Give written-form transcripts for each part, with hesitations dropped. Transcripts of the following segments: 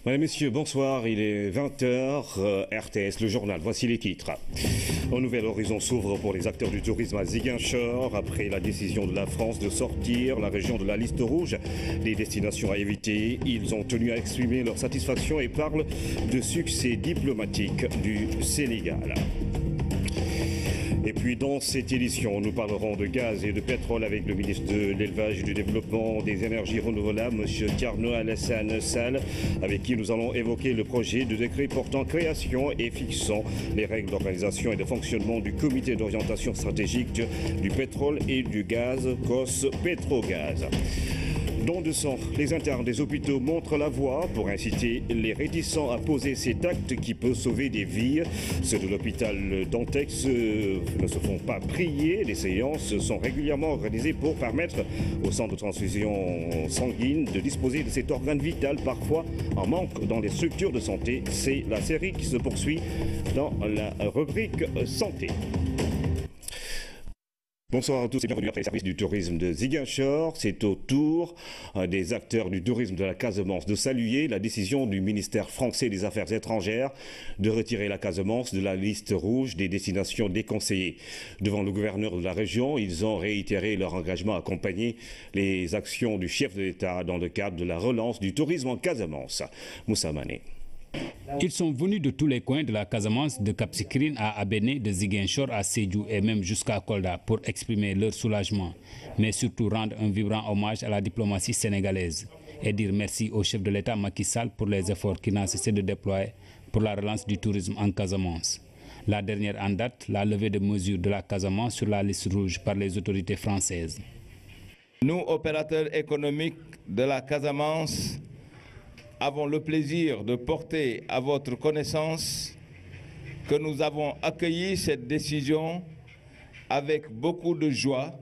Mesdames, Messieurs, bonsoir. Il est 20h, RTS, le journal. Voici les titres. Un nouvel horizon s'ouvre pour les acteurs du tourisme à Ziguinchor. Après la décision de la France de sortir la région de la liste rouge des destinations à éviter, ils ont tenu à exprimer leur satisfaction et parlent de succès diplomatique du Sénégal. Et puis dans cette édition, nous parlerons de gaz et de pétrole avec le ministre de l'Élevage et du Développement des Énergies Renouvelables, M. Thierno Alassane Sall, avec qui nous allons évoquer le projet de décret portant création et fixant les règles d'organisation et de fonctionnement du comité d'orientation stratégique du pétrole et du gaz, COS Pétrogaz. Don de sang, les internes des hôpitaux montrent la voie pour inciter les réticents à poser cet acte qui peut sauver des vies. Ceux de l'hôpital d'Antex ne se font pas prier. Les séances sont régulièrement organisées pour permettre au centre de transfusion sanguine de disposer de cet organe vital, parfois en manque dans les structures de santé. C'est la série qui se poursuit dans la rubrique santé. Bonsoir à tous et bienvenue après les services du tourisme de Ziguinchor. C'est au tour des acteurs du tourisme de la Casamance de saluer la décision du ministère français des Affaires étrangères de retirer la Casamance de la liste rouge des destinations déconseillées. Devant le gouverneur de la région, ils ont réitéré leur engagement à accompagner les actions du chef de l'État dans le cadre de la relance du tourisme en Casamance. Moussa Mané. Ils sont venus de tous les coins de la Casamance, de Cap Skirring à Abéné, de Ziguinchor à Sédhiou et même jusqu'à Kolda pour exprimer leur soulagement, mais surtout rendre un vibrant hommage à la diplomatie sénégalaise et dire merci au chef de l'État Macky Sall pour les efforts qu'il n'a cessé de déployer pour la relance du tourisme en Casamance. La dernière en date, la levée de mesures de la Casamance sur la liste rouge par les autorités françaises. Nous, opérateurs économiques de la Casamance, avons le plaisir de porter à votre connaissance que nous avons accueilli cette décision avec beaucoup de joie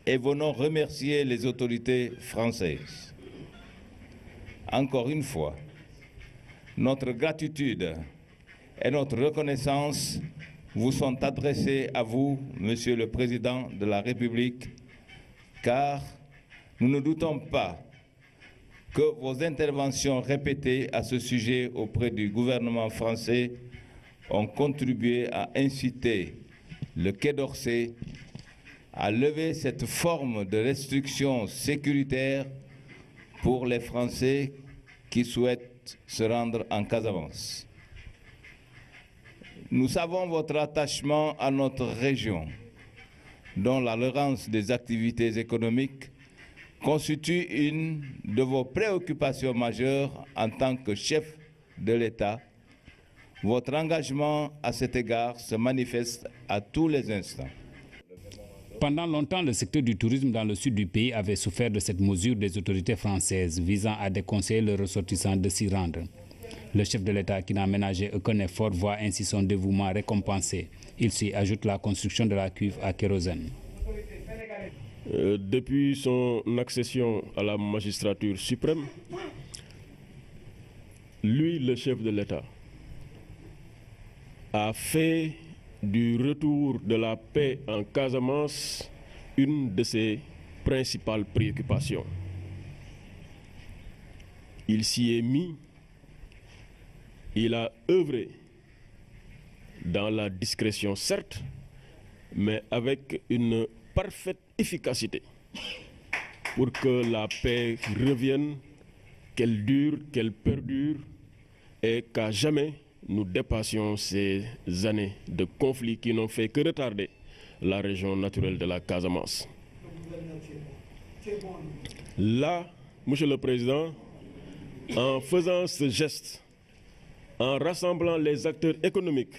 et venons remercier les autorités françaises. Encore une fois, notre gratitude et notre reconnaissance vous sont adressées à vous, Monsieur le Président de la République, car nous ne doutons pas que vos interventions répétées à ce sujet auprès du gouvernement français ont contribué à inciter le Quai d'Orsay à lever cette forme de restriction sécuritaire pour les Français qui souhaitent se rendre en Casamance. Nous savons votre attachement à notre région, dont la relance des activités économiques constitue une de vos préoccupations majeures en tant que chef de l'État. Votre engagement à cet égard se manifeste à tous les instants. Pendant longtemps, le secteur du tourisme dans le sud du pays avait souffert de cette mesure des autorités françaises visant à déconseiller les ressortissants de s'y rendre. Le chef de l'État, qui n'a ménagé aucun effort, voit ainsi son dévouement récompensé. Il s'y ajoute la construction de la cuve à kérosène. Depuis son accession à la magistrature suprême, lui, le chef de l'État, a fait du retour de la paix en Casamance une de ses principales préoccupations. Il s'y est mis, il a œuvré dans la discrétion certes, mais avec une parfaite efficacité pour que la paix revienne, qu'elle dure, qu'elle perdure et qu'à jamais nous dépassions ces années de conflits qui n'ont fait que retarder la région naturelle de la Casamance. Là, Monsieur le Président, en faisant ce geste, en rassemblant les acteurs économiques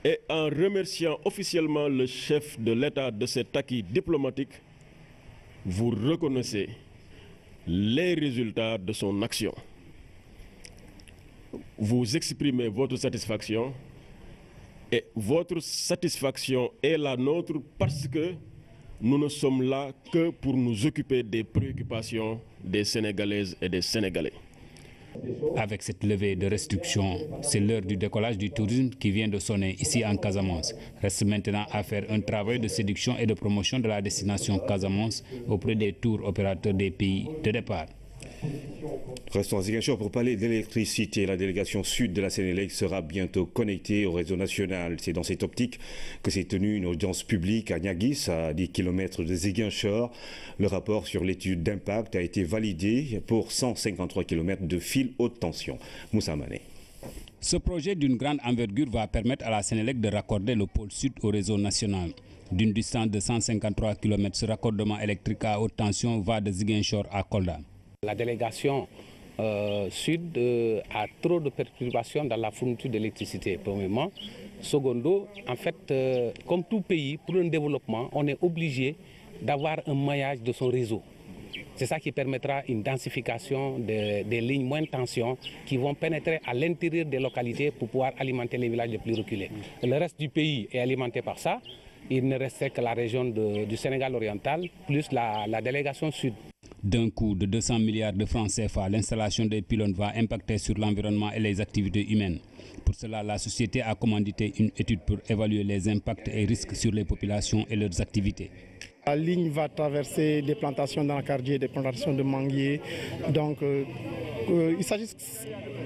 et en remerciant officiellement le chef de l'État de cet acquis diplomatique, vous reconnaissez les résultats de son action. Vous exprimez votre satisfaction et votre satisfaction est la nôtre parce que nous ne sommes là que pour nous occuper des préoccupations des Sénégalaises et des Sénégalais. Avec cette levée de restrictions, c'est l'heure du décollage du tourisme qui vient de sonner ici en Casamance. Reste maintenant à faire un travail de séduction et de promotion de la destination Casamance auprès des tours opérateurs des pays de départ. Restons à Ziguinchor pour parler d'électricité. La délégation sud de la Sénélec sera bientôt connectée au réseau national. C'est dans cette optique que s'est tenue une audience publique à Niaguis, à 10 km de Ziguinchor. Le rapport sur l'étude d'impact a été validé pour 153 km de fil haute tension. Moussa Mané. Ce projet d'une grande envergure va permettre à la Sénélec de raccorder le pôle sud au réseau national. D'une distance de 153 km, ce raccordement électrique à haute tension va de Ziguinchor à Kolda. La délégation sud a trop de perturbations dans la fourniture d'électricité, premièrement. Secondo, en fait, comme tout pays, pour un développement, on est obligé d'avoir un maillage de son réseau. C'est ça qui permettra une densification des lignes moins tension qui vont pénétrer à l'intérieur des localités pour pouvoir alimenter les villages les plus reculés. Le reste du pays est alimenté par ça. Il ne restait que la région du Sénégal oriental, plus la délégation sud. D'un coût de 200 milliards de francs CFA, l'installation des pylônes va impacter sur l'environnement et les activités humaines. Pour cela, la société a commandité une étude pour évaluer les impacts et risques sur les populations et leurs activités. La ligne va traverser des plantations d'anacardiers, des plantations de manguiers. Donc, il s'agit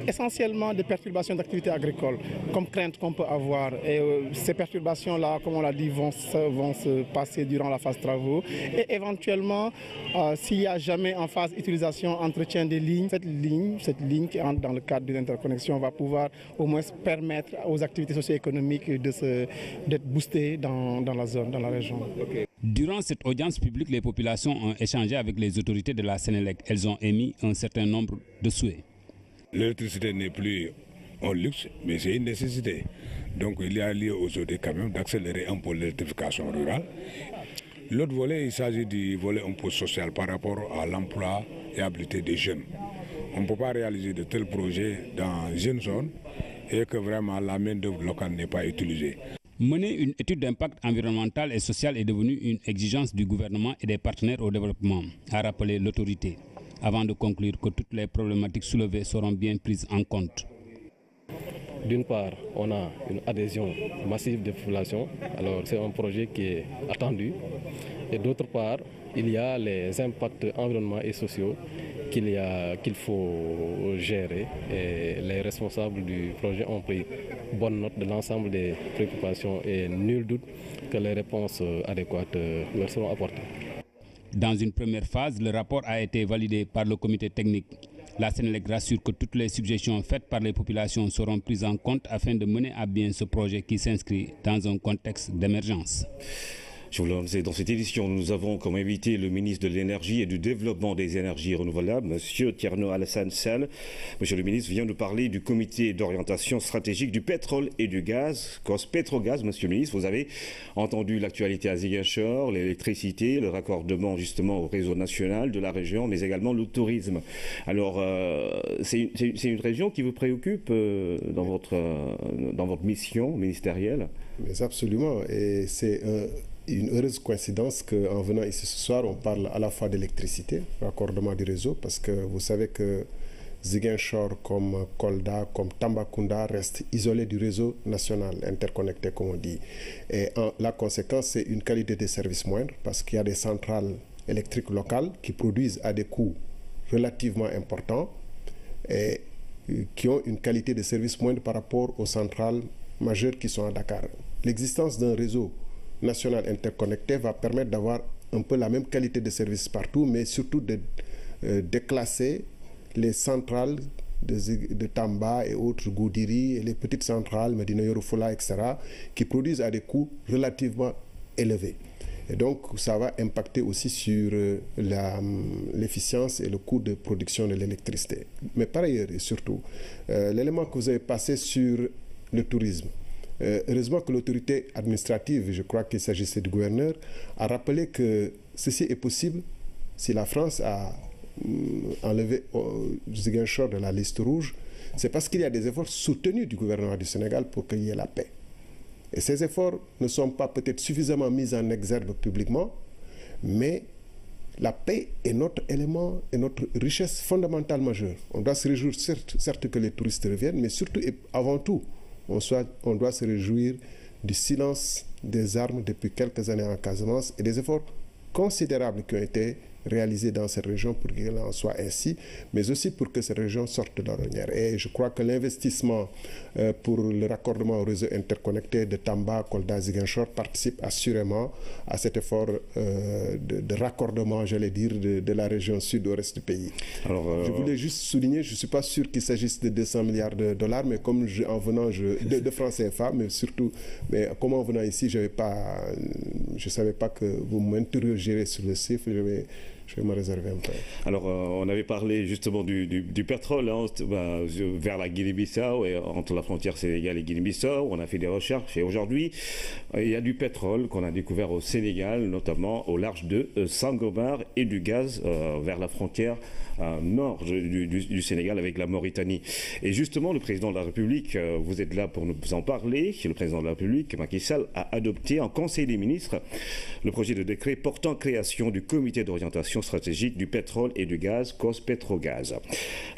essentiellement de perturbations d'activités agricoles, comme crainte qu'on peut avoir. Et ces perturbations-là, comme on l'a dit, vont se passer durant la phase travaux. Et éventuellement, s'il n'y a jamais en phase utilisation, entretien des lignes, cette ligne qui entre dans le cadre de l'interconnexion va pouvoir au moins permettre aux activités socio-économiques d'être boostées dans la zone, dans la région. Okay. Durant cette audience publique, les populations ont échangé avec les autorités de la Sénélec. Elles ont émis un certain nombre de souhaits. L'électricité n'est plus un luxe, mais c'est une nécessité. Donc il y a lieu aujourd'hui quand même d'accélérer un peu l'électrification rurale. L'autre volet, il s'agit du volet un peu social par rapport à l'emploi et l'habilité des jeunes. On ne peut pas réaliser de tels projets dans une zone et que vraiment la main-d'œuvre locale n'est pas utilisée. Mener une étude d'impact environnemental et social est devenue une exigence du gouvernement et des partenaires au développement, a rappelé l'autorité, avant de conclure que toutes les problématiques soulevées seront bien prises en compte. D'une part, on a une adhésion massive des populations, alors c'est un projet qui est attendu. Et d'autre part, il y a les impacts environnementaux et sociaux qu'il faut gérer. Et les responsables du projet ont pris bonne note de l'ensemble des préoccupations et nul doute que les réponses adéquates leur seront apportées. Dans une première phase, le rapport a été validé par le comité technique. La Sénélec rassure que toutes les suggestions faites par les populations seront prises en compte afin de mener à bien ce projet qui s'inscrit dans un contexte d'émergence. Je vous l'annonce, dans cette édition, nous avons comme invité le ministre de l'Énergie et du Développement des énergies renouvelables, M. Thierno Alassane Sall. Monsieur le ministre vient de parler du comité d'orientation stratégique du pétrole et du gaz, COS-Pétrogaz. Monsieur le ministre, vous avez entendu l'actualité à Ziguinchor, l'électricité, le raccordement justement au réseau national de la région, mais également le tourisme. Alors, c'est une région qui vous préoccupe dans votre mission ministérielle? Mais absolument, et c'est une heureuse coïncidence qu'en venant ici ce soir, on parle à la fois d'électricité, raccordement du réseau, parce que vous savez que Ziguinchor, comme Kolda, comme Tambacounda, restent isolés du réseau national, interconnectés comme on dit. Et la conséquence, c'est une qualité de service moindre, parce qu'il y a des centrales électriques locales qui produisent à des coûts relativement importants et qui ont une qualité de service moindre par rapport aux centrales majeures qui sont à Dakar. L'existence d'un réseau national interconnecté va permettre d'avoir un peu la même qualité de service partout, mais surtout de déclasser les centrales de Tamba et autres, Goudiri, et les petites centrales, Medina Yoro Fula, etc., qui produisent à des coûts relativement élevés. Et donc, ça va impacter aussi sur l'efficience et le coût de production de l'électricité. Mais par ailleurs, et surtout, l'élément que vous avez passé sur le tourisme, heureusement que l'autorité administrative, je crois qu'il s'agissait du gouverneur, a rappelé que ceci est possible si la France a enlevé Ziguinchor de la liste rouge. C'est parce qu'il y a des efforts soutenus du gouvernement du Sénégal pour qu'il y ait la paix. Et ces efforts ne sont pas peut-être suffisamment mis en exergue publiquement, mais la paix est notre élément et notre richesse fondamentale majeure. On doit se réjouir certes que les touristes reviennent, mais surtout et avant tout, on doit se réjouir du silence des armes depuis quelques années en Casamance et des efforts considérables qui ont été réalisés dans cette région pour qu'il en soit ainsi, mais aussi pour que cette région sorte de l'ornière. Et je crois que l'investissement pour le raccordement au réseau interconnecté de Tamba, Kolda, Ziguinchor participe assurément à cet effort de raccordement, j'allais dire, de la région sud au reste du pays. Alors, je voulais juste souligner, je ne suis pas sûr qu'il s'agisse de 200 milliards de dollars, mais comme en venant de francs CFA, mais surtout, mais comme en venant ici, je ne savais pas que vous m'interrogerez sur le chiffre, je vais me réserver un peu. Alors, on avait parlé justement du pétrole vers la Guinée-Bissau et entre la frontière Sénégal et Guinée-Bissau. On a fait des recherches et aujourd'hui, il y a du pétrole qu'on a découvert au Sénégal, notamment au large de Sangomar et du gaz vers la frontière nord du Sénégal avec la Mauritanie. Et justement, le président de la République, vous êtes là pour nous en parler, le président de la République, Macky Sall, a adopté en Conseil des ministres le projet de décret portant création du comité d'orientation stratégique du pétrole et du gaz, COS-Petrogaz.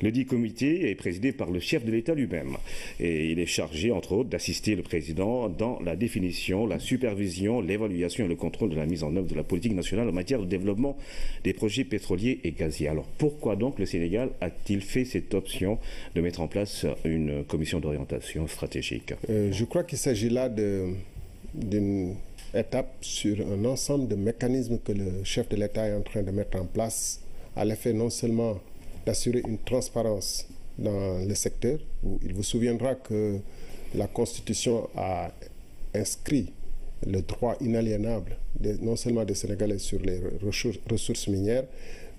Le dit comité est présidé par le chef de l'État lui-même et il est chargé, entre autres, d'assister le président dans la définition, la supervision, l'évaluation et le contrôle de la mise en œuvre de la politique nationale en matière de développement des projets pétroliers et gaziers. Alors pourquoi donc le Sénégal a-t-il fait cette option de mettre en place une commission d'orientation stratégique? Je crois qu'il s'agit là d'une étape sur un ensemble de mécanismes que le chef de l'État est en train de mettre en place à l'effet non seulement d'assurer une transparence dans le secteur, où il vous souviendra que la Constitution a inscrit le droit inaliénable non seulement des Sénégalais sur les ressources minières,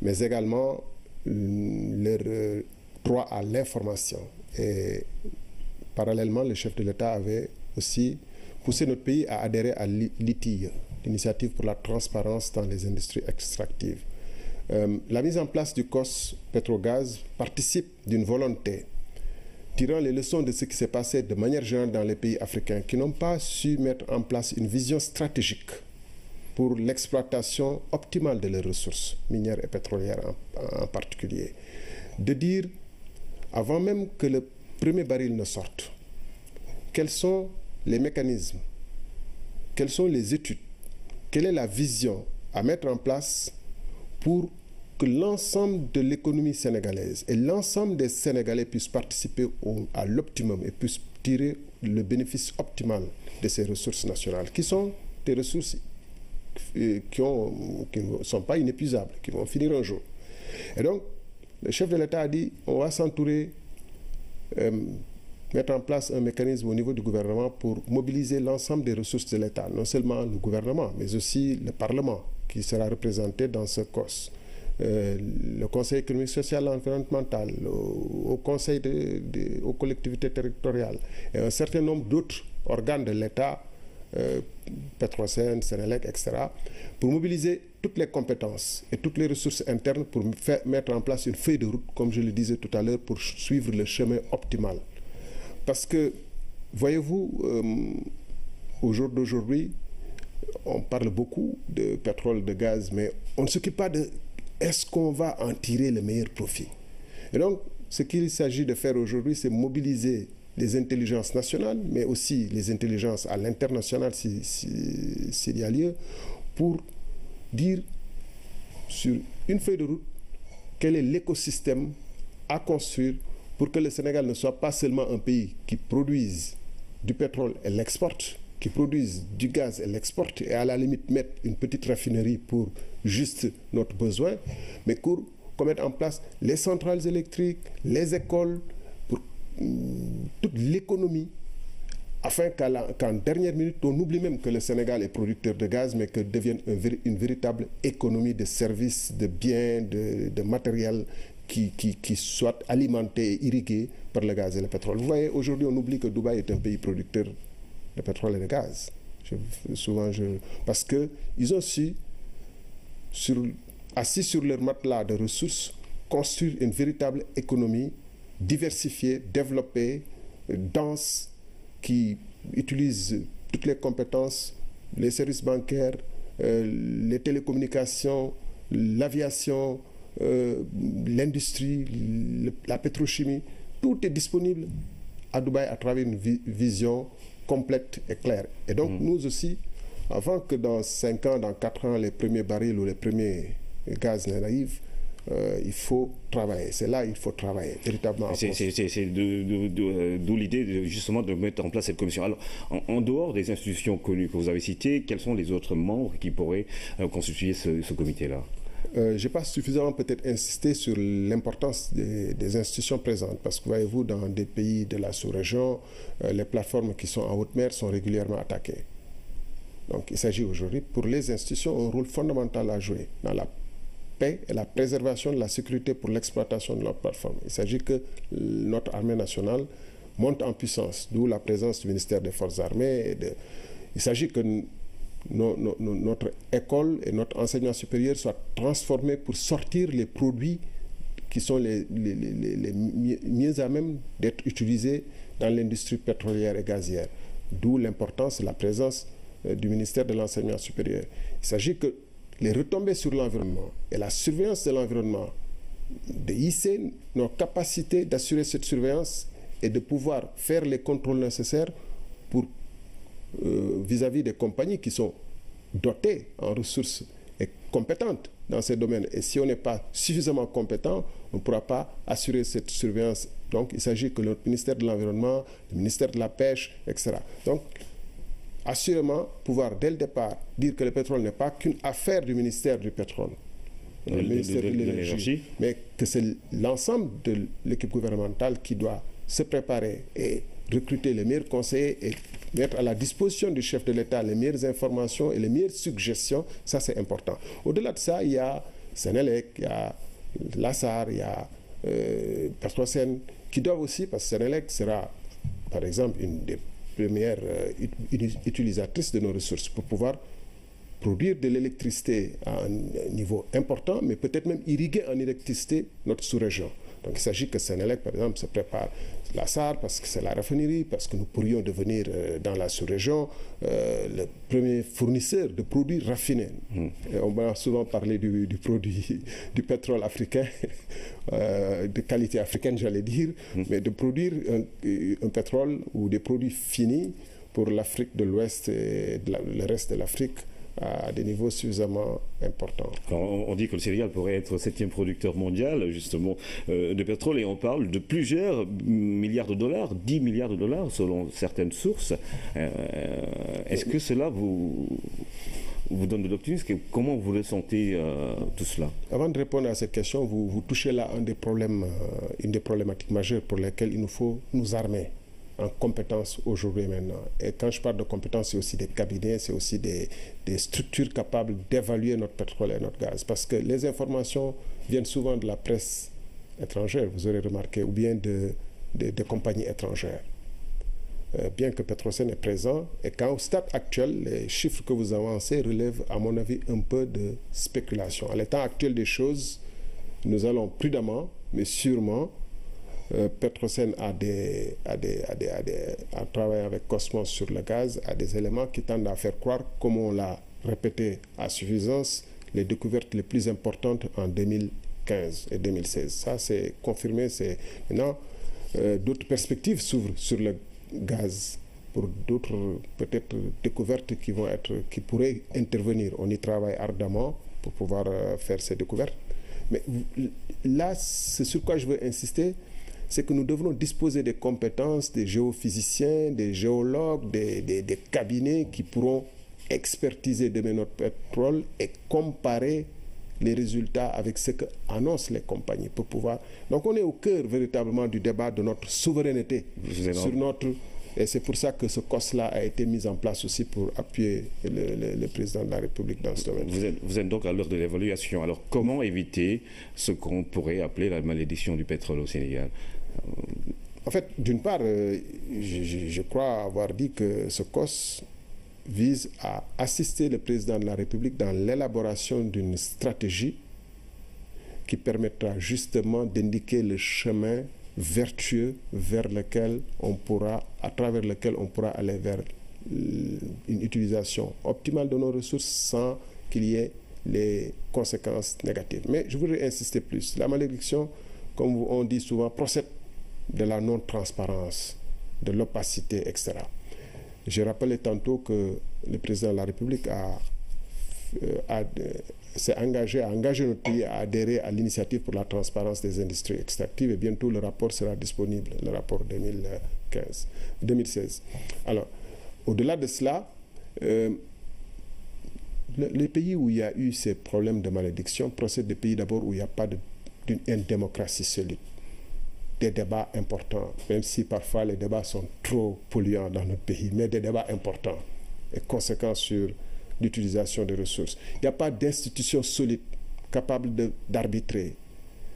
mais également leur droit à l'information. Et parallèlement, le chef de l'État avait aussi poussé notre pays à adhérer à l'ITIE, l'initiative pour la transparence dans les industries extractives. La mise en place du COS Petrogaz participe d'une volonté, tirant les leçons de ce qui s'est passé de manière générale dans les pays africains qui n'ont pas su mettre en place une vision stratégique pour l'exploitation optimale de leurs ressources minières et pétrolières en particulier. De dire, avant même que le premier baril ne sorte, quels sont les mécanismes, quelles sont les études, quelle est la vision à mettre en place pour que l'ensemble de l'économie sénégalaise et l'ensemble des Sénégalais puissent participer à l'optimum et puissent tirer le bénéfice optimal de ces ressources nationales, qui sont des ressources qui ne sont pas inépuisables, qui vont finir un jour. Et donc, le chef de l'État a dit, on va s'entourer, mettre en place un mécanisme au niveau du gouvernement pour mobiliser l'ensemble des ressources de l'État, non seulement le gouvernement, mais aussi le Parlement qui sera représenté dans ce COS, le Conseil économique, social et environnemental, au Conseil aux collectivités territoriales et un certain nombre d'autres organes de l'État, Petrosen, Sénélec, etc., pour mobiliser toutes les compétences et toutes les ressources internes pour mettre en place une feuille de route, comme je le disais tout à l'heure, pour suivre le chemin optimal. Parce que, voyez-vous, au jour d'aujourd'hui, on parle beaucoup de pétrole, de gaz, mais on ne s'occupe pas de est-ce qu'on va en tirer le meilleur profit. Et donc, ce qu'il s'agit de faire aujourd'hui, c'est mobiliser les intelligences nationales, mais aussi les intelligences à l'international s'il y a lieu, pour dire sur une feuille de route quel est l'écosystème à construire pour que le Sénégal ne soit pas seulement un pays qui produise du pétrole et l'exporte, qui produisent du gaz et l'exportent, et à la limite mettre une petite raffinerie pour juste notre besoin, mais qu'on mette en place les centrales électriques, les écoles, pour toute l'économie, afin qu'en dernière minute, on oublie même que le Sénégal est producteur de gaz, mais que devienne une véritable économie de services, de biens, de matériel qui soit alimenté et irrigué par le gaz et le pétrole. Vous voyez, aujourd'hui, on oublie que Dubaï est un pays producteur de pétrole et de gaz. Parce qu'ils ont su, assis sur leur matelas de ressources, construire une véritable économie diversifiée, développée, dense, qui utilise toutes les compétences, les services bancaires, les télécommunications, l'aviation, l'industrie, la pétrochimie. Tout est disponible à Dubaï à travers une vision complète et claire. Et donc nous aussi, avant que dans 5 ans, dans 4 ans, les premiers barils ou les premiers gaz naïf, il faut travailler. C'est là qu'il faut travailler, véritablement. C'est d'où l'idée justement de mettre en place cette commission. Alors, en dehors des institutions connues que vous avez citées, quels sont les autres membres qui pourraient constituer ce comité-là? Je n'ai pas suffisamment peut-être insisté sur l'importance des institutions présentes, parce que voyez-vous, dans des pays de la sous-région, les plateformes qui sont en haute mer sont régulièrement attaquées. Donc il s'agit aujourd'hui, pour les institutions, un rôle fondamental à jouer dans la paix et la préservation de la sécurité pour l'exploitation de notre plateforme. Il s'agit que notre armée nationale monte en puissance, d'où la présence du ministère des Forces armées. Il s'agit que notre école et notre enseignement supérieur soient transformés pour sortir les produits qui sont les mieux à même d'être utilisés dans l'industrie pétrolière et gazière. D'où l'importance de la présence du ministère de l'enseignement supérieur. Il s'agit que les retombées sur l'environnement et la surveillance de l'environnement, de hisser nos capacités d'assurer cette surveillance et de pouvoir faire les contrôles nécessaires pour vis-à-vis des compagnies qui sont dotées en ressources et compétentes dans ces domaines. Et si on n'est pas suffisamment compétent, on ne pourra pas assurer cette surveillance. Donc il s'agit que notre ministère de l'Environnement, le ministère de la Pêche, etc. Donc assurément pouvoir dès le départ dire que le pétrole n'est pas qu'une affaire du ministère du pétrole, le ministère de l'énergie, mais que c'est l'ensemble de l'équipe gouvernementale qui doit se préparer et recruter les meilleurs conseillers et mettre à la disposition du chef de l'État les meilleures informations et les meilleures suggestions. Ça, c'est important. Au-delà de ça, il y a Senelec, il y a Lassar, il y a Petrosen, qui doivent aussi, parce que Senelec sera, par exemple, une des premières utilisatrices de nos ressources pour pouvoir produire de l'électricité à un niveau important, mais peut-être même irriguer en électricité notre sous-région. Donc il s'agit que Senelec, par exemple, se prépare la SAR parce que c'est la raffinerie, parce que nous pourrions devenir dans la sous-région le premier fournisseur de produits raffinés. Et on va souvent parler du produit du pétrole africain, de qualité africaine, j'allais dire, mais de produire un pétrole ou des produits finis pour l'Afrique de l'Ouest et le reste de l'Afrique à des niveaux suffisamment importants. On dit que le Sénégal pourrait être le 7e producteur mondial justement de pétrole et on parle de plusieurs milliards de dollars, 10 milliards de dollars selon certaines sources. Est-ce que cela vous donne de l'optimisme? Comment vous le sentez tout cela? Avant de répondre à cette question, vous touchez là une des problématiques majeures pour lesquelles il nous faut nous armer en compétences aujourd'hui et maintenant. Et quand je parle de compétences, c'est aussi des cabinets, c'est aussi des structures capables d'évaluer notre pétrole et notre gaz. Parce que les informations viennent souvent de la presse étrangère, vous aurez remarqué, ou bien de compagnies étrangères. Bien que Petrosen est présent, et qu'au stade actuel, les chiffres que vous avancez relèvent, à mon avis, un peu de spéculation. À l'état actuel des choses, nous allons prudemment, mais sûrement, Petrosen a travaillé avec Cosmos sur le gaz, a des éléments qui tendent à faire croire, comme on l'a répété à suffisance, les découvertes les plus importantes en 2015 et 2016. Ça, c'est confirmé. Maintenant, d'autres perspectives s'ouvrent sur le gaz pour d'autres peut-être découvertes qui pourraient intervenir. On y travaille ardemment pour pouvoir faire ces découvertes. Mais là, c'est sur quoi je veux insister, c'est que nous devrons disposer des compétences des géophysiciens, des géologues, des cabinets qui pourront expertiser demain notre pétrole et comparer les résultats avec ce que annoncent les compagnies pour pouvoir... Donc on est au cœur véritablement du débat de notre souveraineté sur notre... Et c'est pour ça que ce COS-là a été mis en place aussi pour appuyer le président de la République dans ce domaine. Vous êtes donc à l'heure de l'évaluation. Alors comment éviter ce qu'on pourrait appeler la malédiction du pétrole au Sénégal? En fait, d'une part, je crois avoir dit que ce COS vise à assister le président de la République dans l'élaboration d'une stratégie qui permettra justement d'indiquer le chemin vertueux vers lequel on pourra, à travers lequel on pourra aller vers une utilisation optimale de nos ressources sans qu'il y ait les conséquences négatives. Mais je voudrais insister plus. La malédiction, comme on dit souvent, procède de la non-transparence, de l'opacité, etc. J'ai rappelé tantôt que le président de la République a a engagé notre pays à adhérer à l'initiative pour la transparence des industries extractives et bientôt le rapport sera disponible, le rapport 2016. Alors, au-delà de cela, les pays où il y a eu ces problèmes de malédiction procèdent des pays d'abord où il n'y a pas d'une démocratie solide. Des débats importants, même si parfois les débats sont trop polluants dans notre pays, mais des débats importants et conséquents sur l'utilisation des ressources. Il n'y a pas d'institutions solides capables d'arbitrer.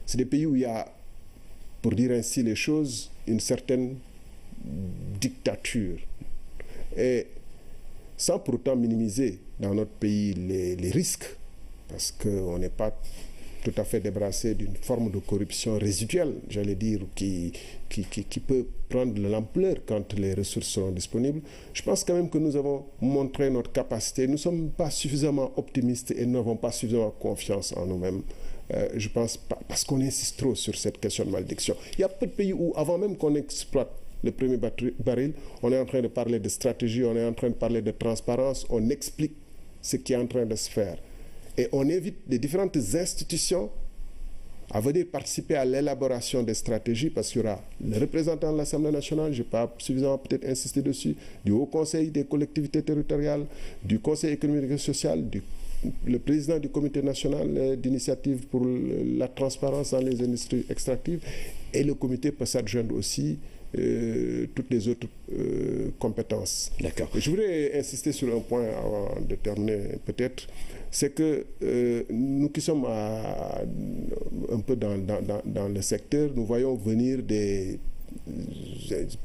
C'est des pays où il y a, pour dire ainsi les choses, une certaine dictature. Et sans pour autant minimiser dans notre pays les risques, parce qu'on n'est pas tout à fait débarrassé d'une forme de corruption résiduelle, j'allais dire, qui peut prendre de l'ampleur quand les ressources seront disponibles. Je pense quand même que nous avons montré notre capacité. Nous ne sommes pas suffisamment optimistes et nous n'avons pas suffisamment confiance en nous-mêmes. Je pense pas, parce qu'on insiste trop sur cette question de malédiction. Il y a peu de pays où, avant même qu'on exploite le premier baril, on est en train de parler de stratégie, on est en train de parler de transparence, on explique ce qui est en train de se faire. Et on invite les différentes institutions à venir participer à l'élaboration des stratégies, parce qu'il y aura le représentant de l'Assemblée nationale, je n'ai pas suffisamment peut-être insisté dessus, du Haut Conseil des collectivités territoriales, du Conseil économique et social, le président du comité national d'initiative pour la transparence dans les industries extractives, et le comité peut s'adjoindre aussi toutes les autres compétences. D'accord. Je voudrais insister sur un point avant de terminer peut-être, c'est que nous qui sommes un peu dans le secteur, nous voyons venir des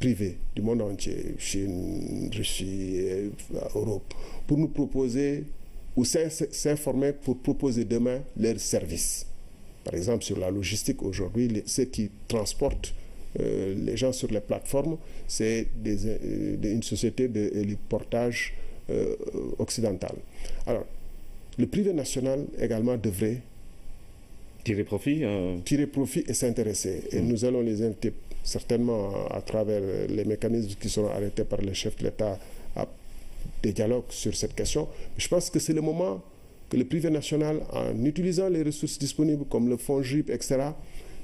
privés du monde entier, Chine, Russie, Europe, pour nous proposer ou s'informer pour proposer demain leurs services. Par exemple, sur la logistique aujourd'hui, ceux qui transportent les gens sur les plateformes, c'est une société de héliportage occidentale. Alors, le privé national également devrait tirer profit et s'intéresser. Et nous allons les inviter certainement à travers les mécanismes qui seront arrêtés par le chef de l'État à des dialogues sur cette question. Je pense que c'est le moment que le privé national, en utilisant les ressources disponibles comme le fonds GIP, etc.,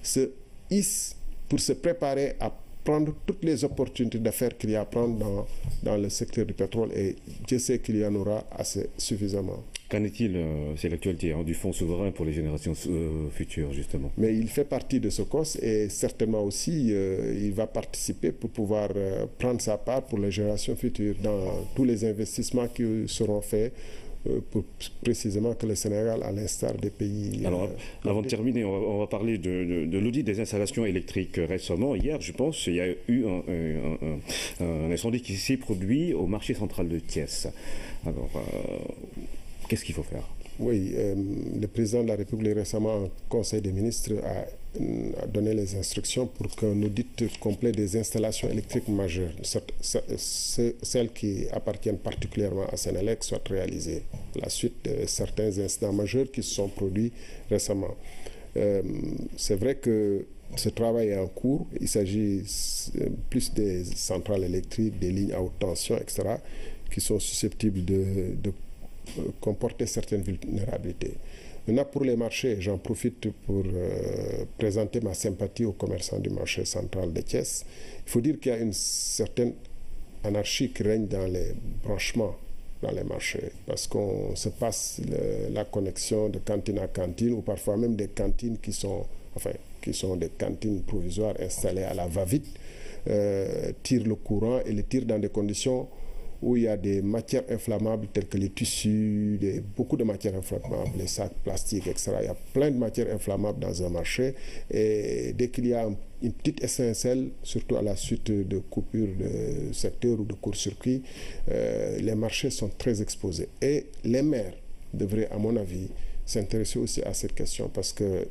se hisse pour se préparer à prendre toutes les opportunités d'affaires qu'il y a à prendre dans le secteur du pétrole, et je sais qu'il y en aura assez suffisamment. Qu'en est-il, c'est l'actualité, du fonds souverain pour les générations futures, justement? Mais il fait partie de ce COS et certainement aussi, il va participer pour pouvoir prendre sa part pour les générations futures dans tous les investissements qui seront faits pour précisément que le Sénégal, à l'instar des pays... Alors, avant de terminer, on va parler de l'audit des installations électriques. Récemment, hier, je pense, il y a eu un incendie qui s'est produit au marché central de Thiès. Alors, qu'est-ce qu'il faut faire? Oui, le président de la République récemment, en Conseil des ministres, a donné les instructions pour qu'un audit complet des installations électriques majeures, celles qui appartiennent particulièrement à Sénélec, soit réalisé à la suite de certains incidents majeurs qui se sont produits récemment. C'est vrai que ce travail est en cours. Il s'agit plus des centrales électriques, des lignes à haute tension, etc., qui sont susceptibles de comporter certaines vulnérabilités. Maintenant, pour les marchés, j'en profite pour présenter ma sympathie aux commerçants du marché central de Thiès. Il faut dire qu'il y a une certaine anarchie qui règne dans les branchements dans les marchés, parce qu'on se passe la connexion de cantine à cantine, ou parfois même des cantines qui sont des cantines provisoires installées à la va-vite, tirent le courant et les tirent dans des conditions où il y a des matières inflammables telles que les tissus, beaucoup de matières inflammables, les sacs plastiques, etc. Il y a plein de matières inflammables dans un marché, et dès qu'il y a une petite étincelle, surtout à la suite de coupures de secteur ou de court-circuit, les marchés sont très exposés. Et les maires devraient, à mon avis, s'intéresser aussi à cette question, parce que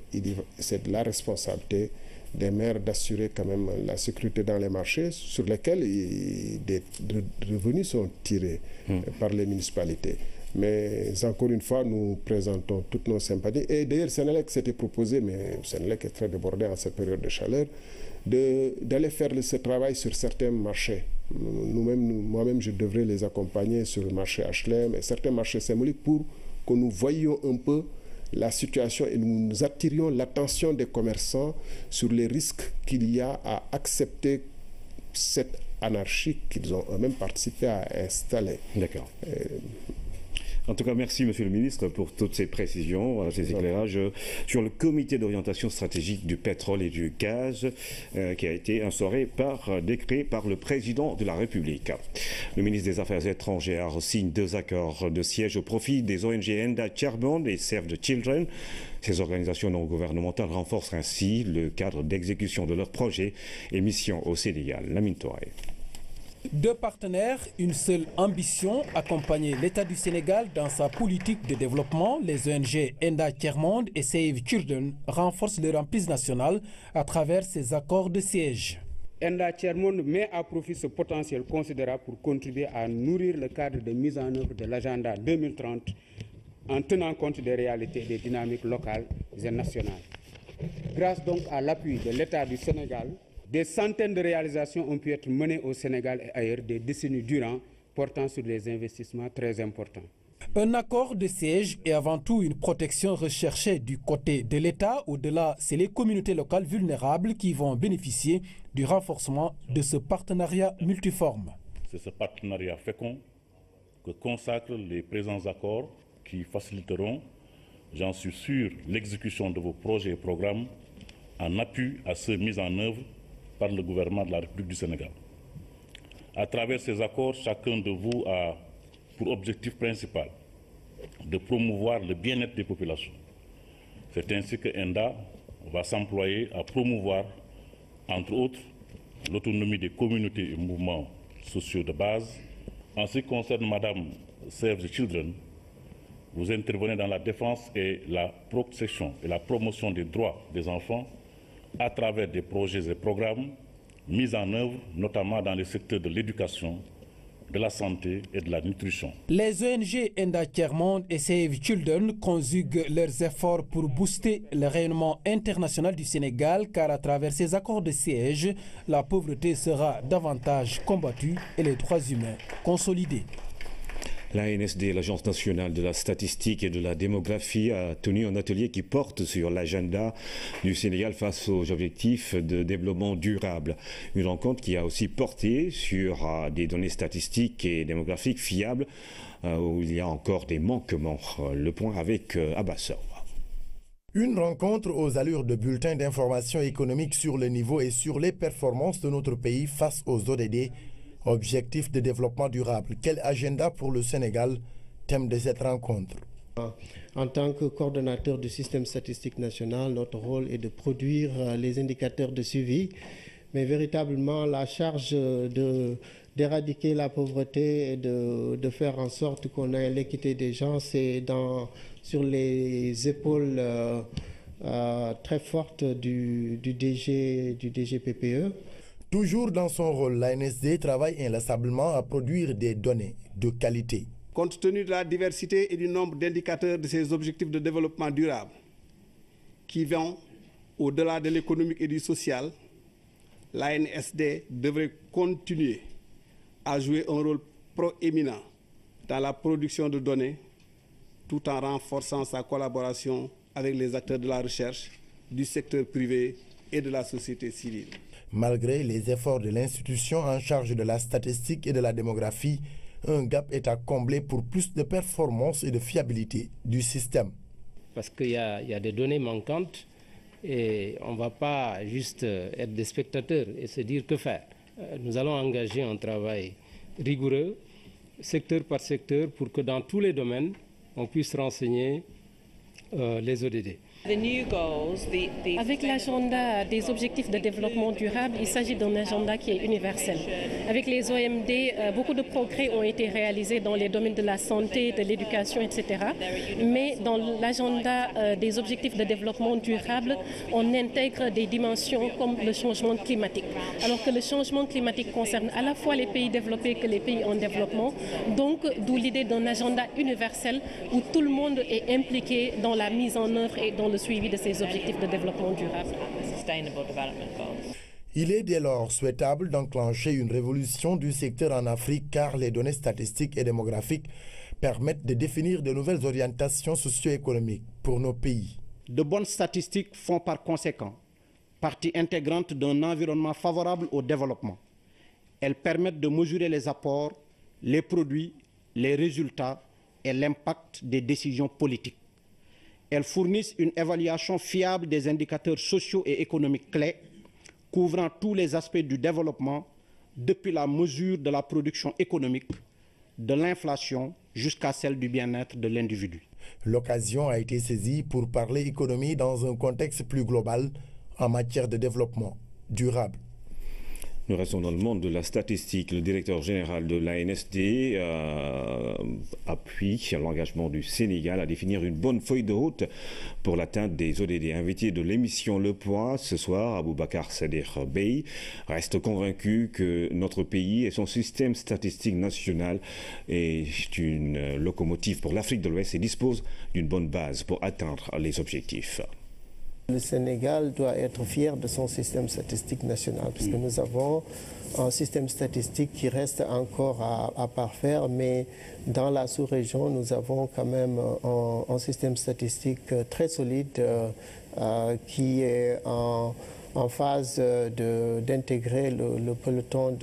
c'est de la responsabilité des maires d'assurer quand même la sécurité dans les marchés sur lesquels des revenus sont tirés par les municipalités. Mais encore une fois, nous présentons toutes nos sympathies. Et d'ailleurs, Sénélec s'était proposé, mais Sénélec est très débordé en cette période de chaleur, d'aller faire ce travail sur certains marchés. Moi-même, je devrais les accompagner sur le marché HLM et certains marchés symboliques pour que nous voyions un peu la situation et nous attirions l'attention des commerçants sur les risques qu'il y a à accepter cette anarchie qu'ils ont eux-mêmes participé à installer. D'accord. En tout cas, merci Monsieur le Ministre pour toutes ces précisions, ces éclairages sur le comité d'orientation stratégique du pétrole et du gaz qui a été instauré par décret par le président de la République. Le ministre des Affaires étrangères signe 2 accords de siège au profit des ONG Enda Chairman et Save the Children. Ces organisations non gouvernementales renforcent ainsi le cadre d'exécution de leurs projets et missions au Sénégal. Lamine Touré. 2 partenaires, une seule ambition, accompagner l'État du Sénégal dans sa politique de développement. Les ONG Enda Chairman et Save Children renforcent leur emprise nationale à travers ces accords de siège. Enda Chairman met à profit ce potentiel considérable pour contribuer à nourrir le cadre de mise en œuvre de l'agenda 2030 en tenant compte des réalités et des dynamiques locales et nationales. Grâce donc à l'appui de l'État du Sénégal, des centaines de réalisations ont pu être menées au Sénégal et ailleurs des décennies durant, portant sur des investissements très importants. Un accord de siège est avant tout une protection recherchée du côté de l'État. Au-delà, c'est les communautés locales vulnérables qui vont bénéficier du renforcement de ce partenariat multiforme. C'est ce partenariat fécond que consacrent les présents accords qui faciliteront, j'en suis sûr, l'exécution de vos projets et programmes en appui à ceux mis en œuvre par le gouvernement de la République du Sénégal. À travers ces accords, chacun de vous a pour objectif principal de promouvoir le bien-être des populations. C'est ainsi que ENDA va s'employer à promouvoir, entre autres, l'autonomie des communautés et mouvements sociaux de base. En ce qui concerne Madame Save the Children, vous intervenez dans la défense et la protection et la promotion des droits des enfants à travers des projets et programmes mis en œuvre, notamment dans les secteurs de l'éducation, de la santé et de la nutrition. Les ONG Enda Chairman et Save Children conjuguent leurs efforts pour booster le rayonnement international du Sénégal, car à travers ces accords de siège, la pauvreté sera davantage combattue et les droits humains consolidés. L'ANSD, l'Agence nationale de la statistique et de la démographie, a tenu un atelier qui porte sur l'agenda du Sénégal face aux objectifs de développement durable. Une rencontre qui a aussi porté sur des données statistiques et démographiques fiables où il y a encore des manquements. Le point avec Abbas. Une rencontre aux allures de bulletins d'information économique sur le niveau et sur les performances de notre pays face aux ODD. Objectif de développement durable. Quel agenda pour le Sénégal? Thème de cette rencontre. En tant que coordonnateur du système statistique national, notre rôle est de produire les indicateurs de suivi, mais véritablement la charge d'éradiquer la pauvreté et de faire en sorte qu'on ait l'équité des gens, c'est sur les épaules très fortes du DGPPE. Toujours dans son rôle, l'ANSD travaille inlassablement à produire des données de qualité. Compte tenu de la diversité et du nombre d'indicateurs de ces objectifs de développement durable qui vont au-delà de l'économique et du social, l'ANSD devrait continuer à jouer un rôle proéminent dans la production de données tout en renforçant sa collaboration avec les acteurs de la recherche, du secteur privé et de la société civile. Malgré les efforts de l'institution en charge de la statistique et de la démographie, un gap est à combler pour plus de performance et de fiabilité du système. Parce qu'il y a des données manquantes et on ne va pas juste être des spectateurs et se dire que faire. Nous allons engager un travail rigoureux, secteur par secteur, pour que dans tous les domaines, on puisse renseigner les ODD. Avec l'agenda des objectifs de développement durable, il s'agit d'un agenda qui est universel. Avec les OMD, beaucoup de progrès ont été réalisés dans les domaines de la santé, de l'éducation, etc. Mais dans l'agenda des objectifs de développement durable, on intègre des dimensions comme le changement climatique. Alors que le changement climatique concerne à la fois les pays développés que les pays en développement. Donc, d'où l'idée d'un agenda universel où tout le monde est impliqué dans la mise en œuvre et dans le suivi de ces objectifs de développement durable. Il est dès lors souhaitable d'enclencher une révolution du secteur en Afrique car les données statistiques et démographiques permettent de définir de nouvelles orientations socio-économiques pour nos pays. De bonnes statistiques font par conséquent partie intégrante d'un environnement favorable au développement. Elles permettent de mesurer les apports, les produits, les résultats et l'impact des décisions politiques. Elles fournissent une évaluation fiable des indicateurs sociaux et économiques clés, couvrant tous les aspects du développement, depuis la mesure de la production économique, de l'inflation jusqu'à celle du bien-être de l'individu. L'occasion a été saisie pour parler économie dans un contexte plus global en matière de développement durable. Nous restons dans le monde de la statistique. Le directeur général de l'ANSD appuie l'engagement du Sénégal à définir une bonne feuille de route pour l'atteinte des ODD. Invité de l'émission Le Point ce soir, Aboubacar Sadikh Bey reste convaincu que notre pays et son système statistique national est une locomotive pour l'Afrique de l'Ouest et dispose d'une bonne base pour atteindre les objectifs. Le Sénégal doit être fier de son système statistique national, puisque nous avons un système statistique qui reste encore à parfaire, mais dans la sous-région, nous avons quand même un système statistique très solide qui est en phase d'intégrer le peloton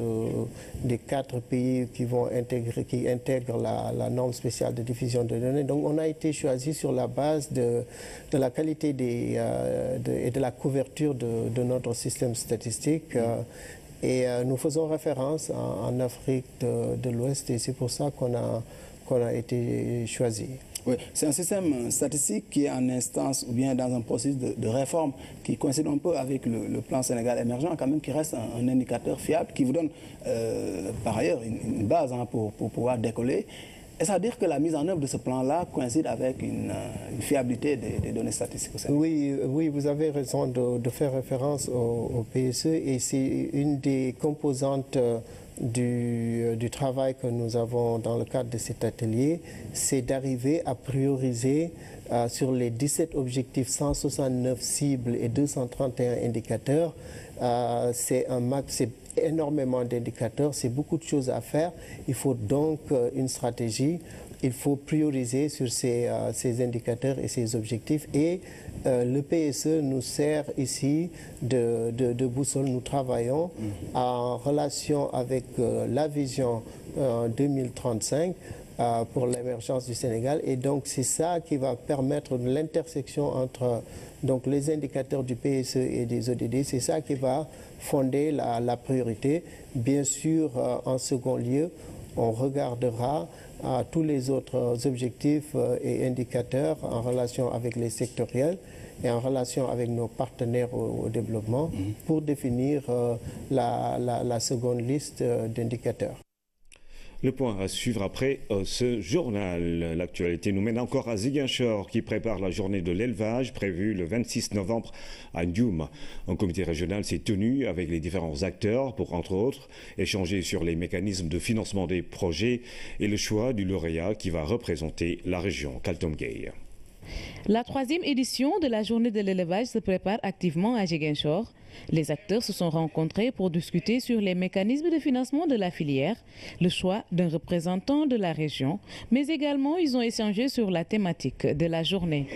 des 4 pays qui intègrent la norme spéciale de diffusion de données. Donc on a été choisi sur la base de la qualité et de la couverture de notre système statistique. Et nous faisons référence en Afrique de l'Ouest et c'est pour ça qu'on a été choisi. Oui, c'est un système statistique qui est en instance ou bien dans un processus de réforme qui coïncide un peu avec le plan Sénégal émergent, quand même qui reste un indicateur fiable qui vous donne par ailleurs une base pour pouvoir décoller. Et ça veut dire que la mise en œuvre de ce plan-là coïncide avec une fiabilité des données statistiques au Sénégal. Oui, vous avez raison de faire référence au PSE et c'est une des composantes du travail que nous avons dans le cadre de cet atelier, c'est d'arriver à prioriser sur les 17 objectifs, 169 cibles et 231 indicateurs. C'est énormément d'indicateurs, c'est beaucoup de choses à faire. Il faut donc une stratégie. Il faut prioriser sur ces indicateurs et ces objectifs. Et le PSE nous sert ici de boussole. Nous travaillons en relation avec la vision 2035 pour l'émergence du Sénégal. Et donc c'est ça qui va permettre l'intersection entre donc, les indicateurs du PSE et des ODD. C'est ça qui va fonder la priorité. Bien sûr, en second lieu, on regardera tous les autres objectifs et indicateurs en relation avec les sectoriels et en relation avec nos partenaires au développement pour définir la seconde liste d'indicateurs. Le point à suivre après ce journal. L'actualité nous mène encore à Ziguinchor qui prépare la journée de l'élevage prévue le 26 novembre à Ndioum. Un comité régional s'est tenu avec les différents acteurs pour, entre autres, échanger sur les mécanismes de financement des projets et le choix du lauréat qui va représenter la région. Kaltom Gay. La 3e édition de la journée de l'élevage se prépare activement à Ziguinchor. Les acteurs se sont rencontrés pour discuter sur les mécanismes de financement de la filière, le choix d'un représentant de la région, mais également ils ont échangé sur la thématique de la journée.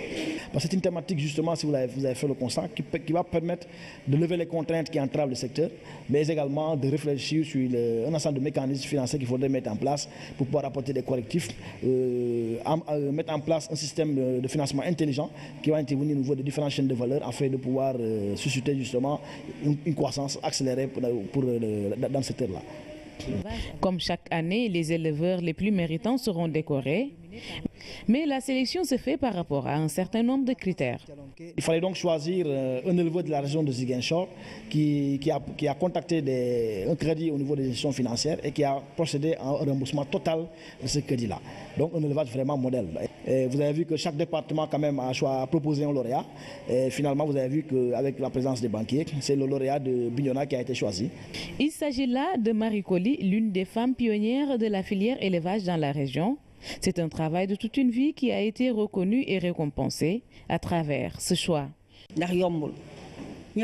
C'est une thématique justement, si vous avez fait le constat, qui va permettre de lever les contraintes qui entravent le secteur, mais également de réfléchir sur un ensemble de mécanismes financiers qu'il faudrait mettre en place pour pouvoir apporter des correctifs, mettre en place un système de financement intelligent qui va intervenir au niveau des différentes chaînes de valeur afin de pouvoir susciter justement une croissance accélérée dans ce secteur-là. Comme chaque année, les éleveurs les plus méritants seront décorés. Mais la sélection se fait par rapport à un certain nombre de critères. Il fallait donc choisir un éleveur de la région de Ziguinchor qui a contacté un crédit au niveau des gestions financières et qui a procédé à un remboursement total de ce crédit-là. Donc un élevage vraiment modèle. Et vous avez vu que chaque département quand même a proposé un lauréat. Et finalement, vous avez vu qu'avec la présence des banquiers, c'est le lauréat de Bignona qui a été choisi. Il s'agit là de Marie Colli, l'une des femmes pionnières de la filière élevage dans la région. C'est un travail de toute une vie qui a été reconnu et récompensé à travers ce choix.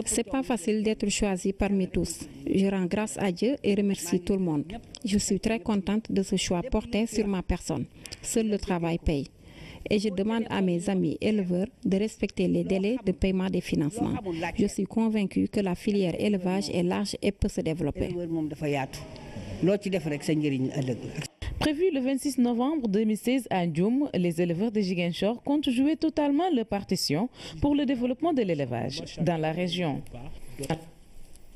C'est pas facile d'être choisi parmi tous. Je rends grâce à Dieu et remercie tout le monde. Je suis très contente de ce choix porté sur ma personne. Seul le travail paye. Et je demande à mes amis éleveurs de respecter les délais de paiement des financements. Je suis convaincue que la filière élevage est large et peut se développer. Prévu le 26 novembre 2016 à Ndioum, les éleveurs de Ziguinchor comptent jouer totalement leur partition pour le développement de l'élevage dans la région.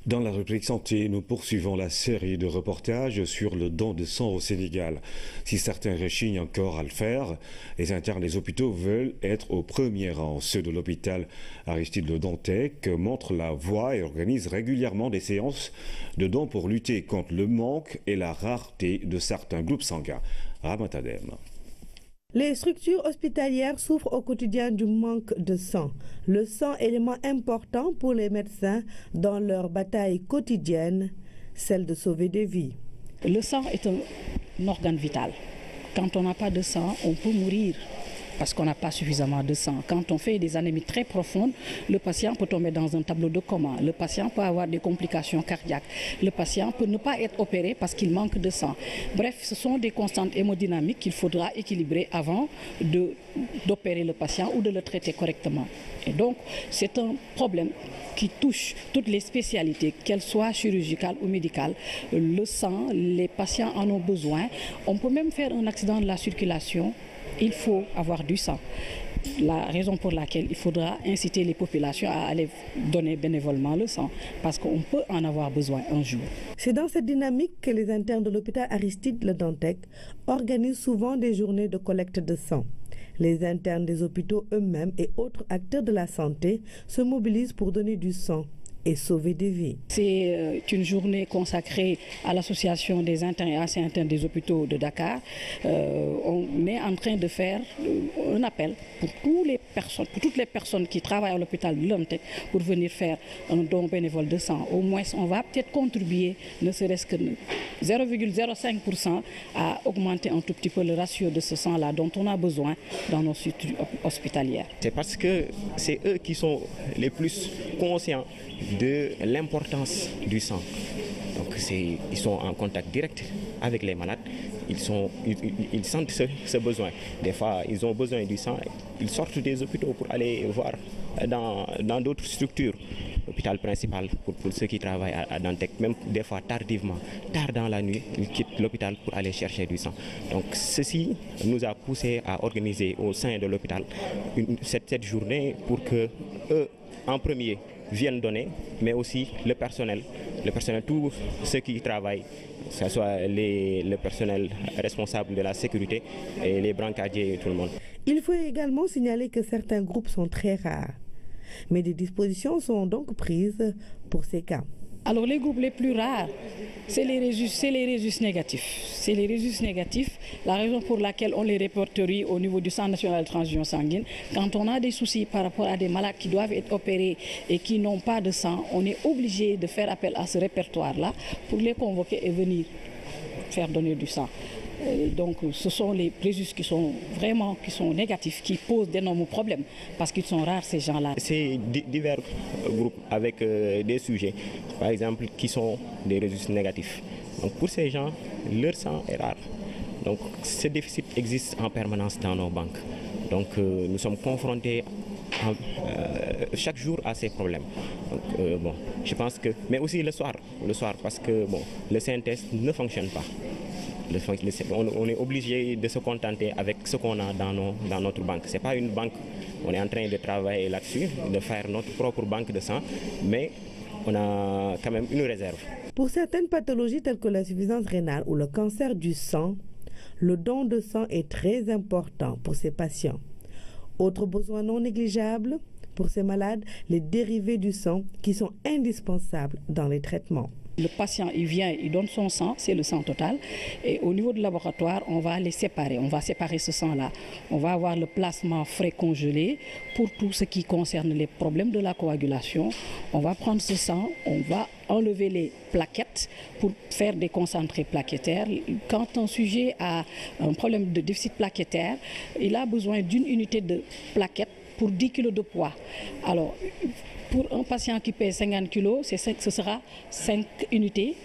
Dans la rubrique santé, nous poursuivons la série de reportages sur le don de sang au Sénégal. Si certains rechignent encore à le faire, les internes des hôpitaux veulent être au premier rang. Ceux de l'hôpital Aristide Le Dantec montrent la voie et organisent régulièrement des séances de dons pour lutter contre le manque et la rareté de certains groupes sanguins. Ramatadem. Les structures hospitalières souffrent au quotidien du manque de sang. Le sang, élément important pour les médecins dans leur bataille quotidienne, celle de sauver des vies. Le sang est un organe vital. Quand on n'a pas de sang, on peut mourir parce qu'on n'a pas suffisamment de sang. Quand on fait des anémies très profondes, le patient peut tomber dans un tableau de coma. Le patient peut avoir des complications cardiaques. Le patient peut ne pas être opéré parce qu'il manque de sang. Bref, ce sont des constantes hémodynamiques qu'il faudra équilibrer avant d'opérer le patient ou de le traiter correctement. Et donc, c'est un problème qui touche toutes les spécialités, qu'elles soient chirurgicales ou médicales. Le sang, les patients en ont besoin. On peut même faire un accident de la circulation. Il faut avoir du sang. La raison pour laquelle il faudra inciter les populations à aller donner bénévolement le sang, parce qu'on peut en avoir besoin un jour. C'est dans cette dynamique que les internes de l'hôpital Aristide Le Dantec organisent souvent des journées de collecte de sang. Les internes des hôpitaux eux-mêmes et autres acteurs de la santé se mobilisent pour donner du sang et sauver des vies. C'est une journée consacrée à l'association des internes et anciens internes des hôpitaux de Dakar. On est en train de faire un appel pour toutes les personnes qui travaillent à l'hôpital de Dantec pour venir faire un don bénévole de sang. Au moins, on va peut-être contribuer, ne serait-ce que 0,05% à augmenter un tout petit peu le ratio de ce sang-là dont on a besoin dans nos structures hospitalières. C'est parce que c'est eux qui sont les plus conscients de l'importance du sang. Donc ils sont en contact direct avec les malades, ils sentent ce besoin. Des fois, ils ont besoin du sang, ils sortent des hôpitaux pour aller voir dans d'autres structures. L'hôpital principal pour ceux qui travaillent à Dantec, même des fois tardivement, tard dans la nuit, ils quittent l'hôpital pour aller chercher du sang. Donc ceci nous a poussé à organiser au sein de l'hôpital cette journée pour que eux, en premier, viennent donner, mais aussi le personnel, tous ceux qui travaillent, que ce soit le personnel responsable de la sécurité et les brancardiers et tout le monde. Il faut également signaler que certains groupes sont très rares, mais des dispositions sont donc prises pour ces cas. Alors les groupes les plus rares, c'est les résus négatifs. C'est les résus négatifs, la raison pour laquelle on les répertorie au niveau du Centre national de transfusion sanguine. Quand on a des soucis par rapport à des malades qui doivent être opérés et qui n'ont pas de sang, on est obligé de faire appel à ce répertoire-là pour les convoquer et venir faire donner du sang. Donc ce sont les résus qui sont négatifs, qui posent d'énormes problèmes parce qu'ils sont rares ces gens-là. C'est divers groupes avec des sujets, par exemple, qui sont des résus négatifs. Donc pour ces gens, leur sang est rare. Donc ce déficit existe en permanence dans nos banques. Donc nous sommes confrontés chaque jour à ces problèmes. Donc, je pense que, mais aussi le soir parce que le CNTS ne fonctionne pas. On est obligé de se contenter avec ce qu'on a dans notre banque. Ce n'est pas une banque, on est en train de travailler là-dessus, de faire notre propre banque de sang, mais on a quand même une réserve. Pour certaines pathologies telles que l'insuffisance rénale ou le cancer du sang, le don de sang est très important pour ces patients. Autre besoin non négligeable pour ces malades, les dérivés du sang qui sont indispensables dans les traitements. Le patient, il vient, il donne son sang, c'est le sang total. Et au niveau du laboratoire, on va les séparer. On va séparer ce sang-là. On va avoir le plasma frais congelé pour tout ce qui concerne les problèmes de la coagulation. On va prendre ce sang, on va enlever les plaquettes pour faire des concentrés plaquettaires. Quand un sujet a un problème de déficit plaquettaire, il a besoin d'une unité de plaquettes pour 10 kg de poids. Alors, Pour un patient qui pèse 50 kg, ce sera 5 unités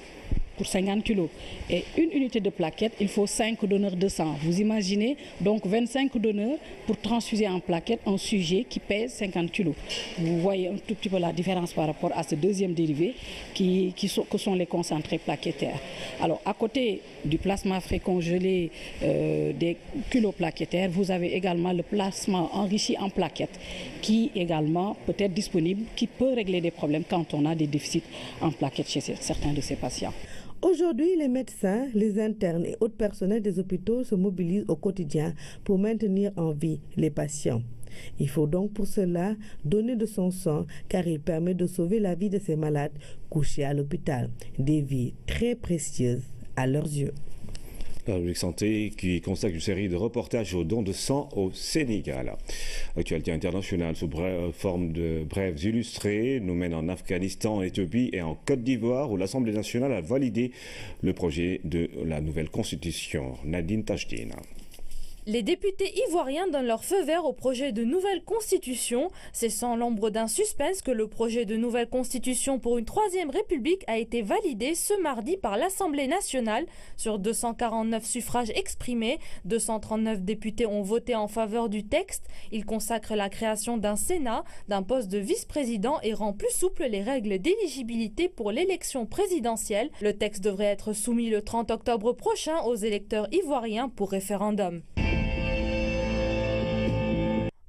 pour 50 kg. Et une unité de plaquette, il faut 5 donneurs de sang. Vous imaginez donc 25 donneurs pour transfuser en plaquette un sujet qui pèse 50 kg. Vous voyez un tout petit peu la différence par rapport à ce deuxième dérivé que sont les concentrés plaquettaires. Alors à côté du plasma frais congelé des culoplaquettaires, vous avez également le plasma enrichi en plaquettes qui également peut être disponible, qui peut régler des problèmes quand on a des déficits en plaquettes chez certains de ces patients. Aujourd'hui, les médecins, les internes et autres personnels des hôpitaux se mobilisent au quotidien pour maintenir en vie les patients. Il faut donc pour cela donner de son sang car il permet de sauver la vie de ces malades couchés à l'hôpital. Des vies très précieuses à leurs yeux. La rubrique santé qui consacre une série de reportages au don de sang au Sénégal. L'actualité internationale sous forme de brèves illustrées nous mène en Afghanistan, en Éthiopie et en Côte d'Ivoire où l'Assemblée nationale a validé le projet de la nouvelle constitution. Nadine Tajdine. Les députés ivoiriens donnent leur feu vert au projet de nouvelle constitution. C'est sans l'ombre d'un suspense que le projet de nouvelle constitution pour une troisième république a été validé ce mardi par l'Assemblée nationale. Sur 249 suffrages exprimés, 239 députés ont voté en faveur du texte. Il consacre la création d'un Sénat, d'un poste de vice-président et rend plus souples les règles d'éligibilité pour l'élection présidentielle. Le texte devrait être soumis le 30 octobre prochain aux électeurs ivoiriens pour référendum.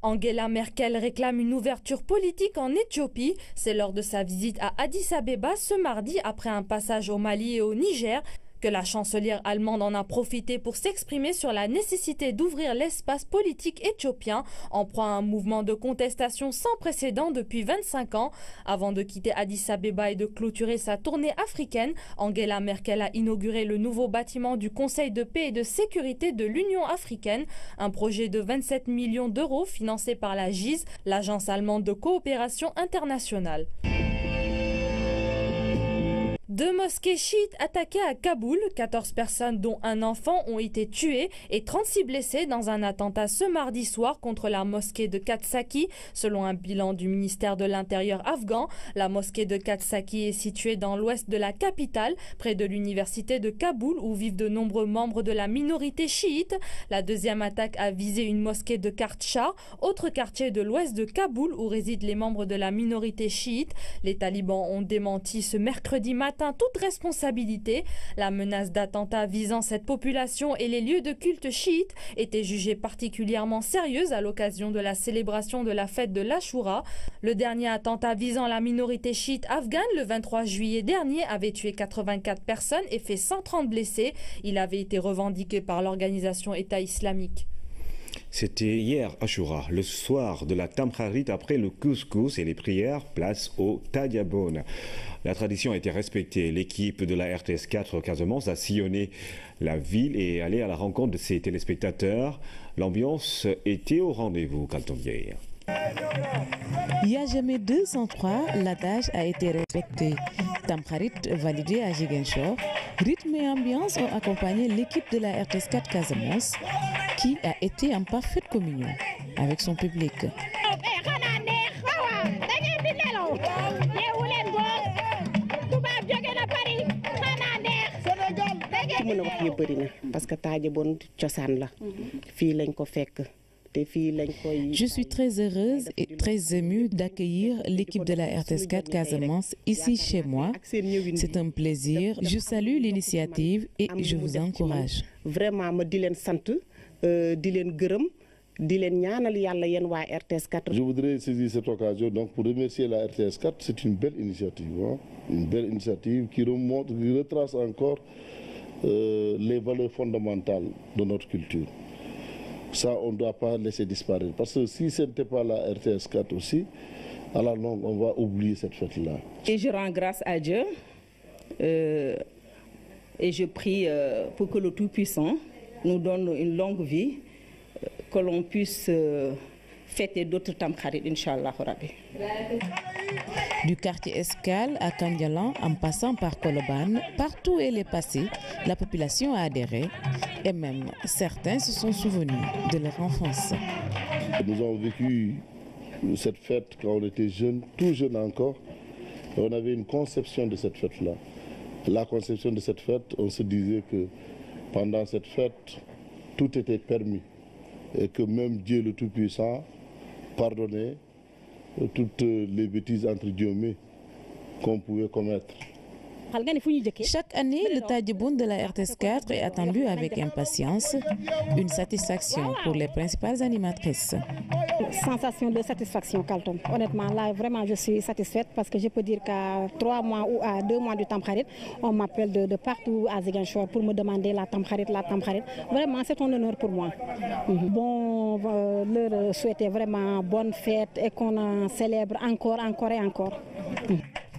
Angela Merkel réclame une ouverture politique en Éthiopie. C'est lors de sa visite à Addis Abeba ce mardi après un passage au Mali et au Niger que la chancelière allemande en a profité pour s'exprimer sur la nécessité d'ouvrir l'espace politique éthiopien en proie à un mouvement de contestation sans précédent depuis 25 ans. Avant de quitter Addis Abeba et de clôturer sa tournée africaine, Angela Merkel a inauguré le nouveau bâtiment du Conseil de paix et de sécurité de l'Union africaine, un projet de 27 millions d'euros financé par la GIZ, l'agence allemande de coopération internationale. 2 mosquées chiites attaquées à Kaboul. 14 personnes dont un enfant ont été tuées et 36 blessés dans un attentat ce mardi soir contre la mosquée de Katsaki. Selon un bilan du ministère de l'Intérieur afghan, la mosquée de Katsaki est située dans l'ouest de la capitale, près de l'université de Kaboul où vivent de nombreux membres de la minorité chiite. La deuxième attaque a visé une mosquée de Kartcha, autre quartier de l'ouest de Kaboul où résident les membres de la minorité chiite. Les talibans ont démenti ce mercredi matin toute responsabilité. La menace d'attentats visant cette population et les lieux de culte chiites était jugée particulièrement sérieuse à l'occasion de la célébration de la fête de l'Ashura. Le dernier attentat visant la minorité chiite afghane le 23 juillet dernier avait tué 84 personnes et fait 130 blessés. Il avait été revendiqué par l'organisation État islamique. C'était hier Ashura, le soir de la Tamkharit après le couscous et les prières, place au Tadiabone. La tradition a été respectée. L'équipe de la RTS 4 Casamance a sillonné la ville et est allée à la rencontre de ses téléspectateurs. L'ambiance était au rendez-vous, Kaltombier. Il n'y a jamais 2 sans 3, l'adage a été respecté. Tamkharit validé à Ziguinchor, rythme et ambiance ont accompagné l'équipe de la RTS 4 Casamance qui a été en parfaite communion avec son public. Je suis très heureuse et très émue d'accueillir l'équipe de la RTS 4 Casamance ici chez moi. C'est un plaisir. Je salue l'initiative et je vous encourage. Vraiment, je voudrais saisir cette occasion donc pour remercier la RTS 4. C'est une belle initiative, une belle initiative qui retrace encore les valeurs fondamentales de notre culture. Ça, on ne doit pas laisser disparaître. Parce que si ce n'était pas la RTS 4 aussi, à la longue, on va oublier cette fête-là. Et je rends grâce à Dieu et je prie pour que le Tout-Puissant nous donne une longue vie, que l'on puisse fêter d'autres Tamkharit, Inch'Allah. Du quartier Escale à Kandialan, en passant par Koloban, partout où elle est passée, la population a adhéré et même certains se sont souvenus de leur enfance. Nous avons vécu cette fête quand on était jeune, tout jeune encore. Et on avait une conception de cette fête-là. La conception de cette fête, on se disait que pendant cette fête, tout était permis. Et que même Dieu le Tout-Puissant pardonnait toutes les bêtises entre guillemets qu'on pouvait commettre. Chaque année, le Tadjiboun de la RTS 4 est attendu avec impatience, une satisfaction pour les principales animatrices. Sensation de satisfaction, Kaltom. Honnêtement, là, vraiment, je suis satisfaite parce que je peux dire qu'à 3 mois ou à 2 mois du Tamkharit, on m'appelle de partout à Ziguinchor pour me demander la Tamkharit, la Tamkharit. Vraiment, c'est un honneur pour moi. Bon, leur souhaiter vraiment bonne fête et qu'on en célèbre encore et encore.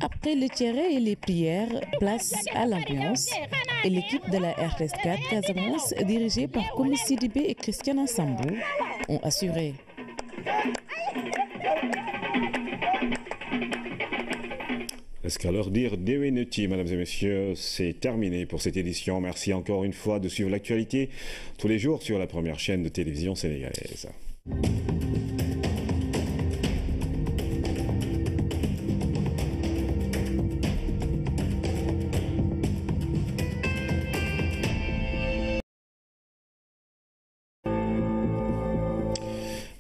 Après le tiré et les prières, place à l'ambiance. Et l'équipe de la RTS 4 Casamance, dirigée par Koumi Sidibé et Christiana Sambou, ont assuré. Est-ce qu'à leur dire Dewenuti, mesdames et messieurs, c'est terminé pour cette édition. Merci encore une fois de suivre l'actualité tous les jours sur la première chaîne de télévision sénégalaise.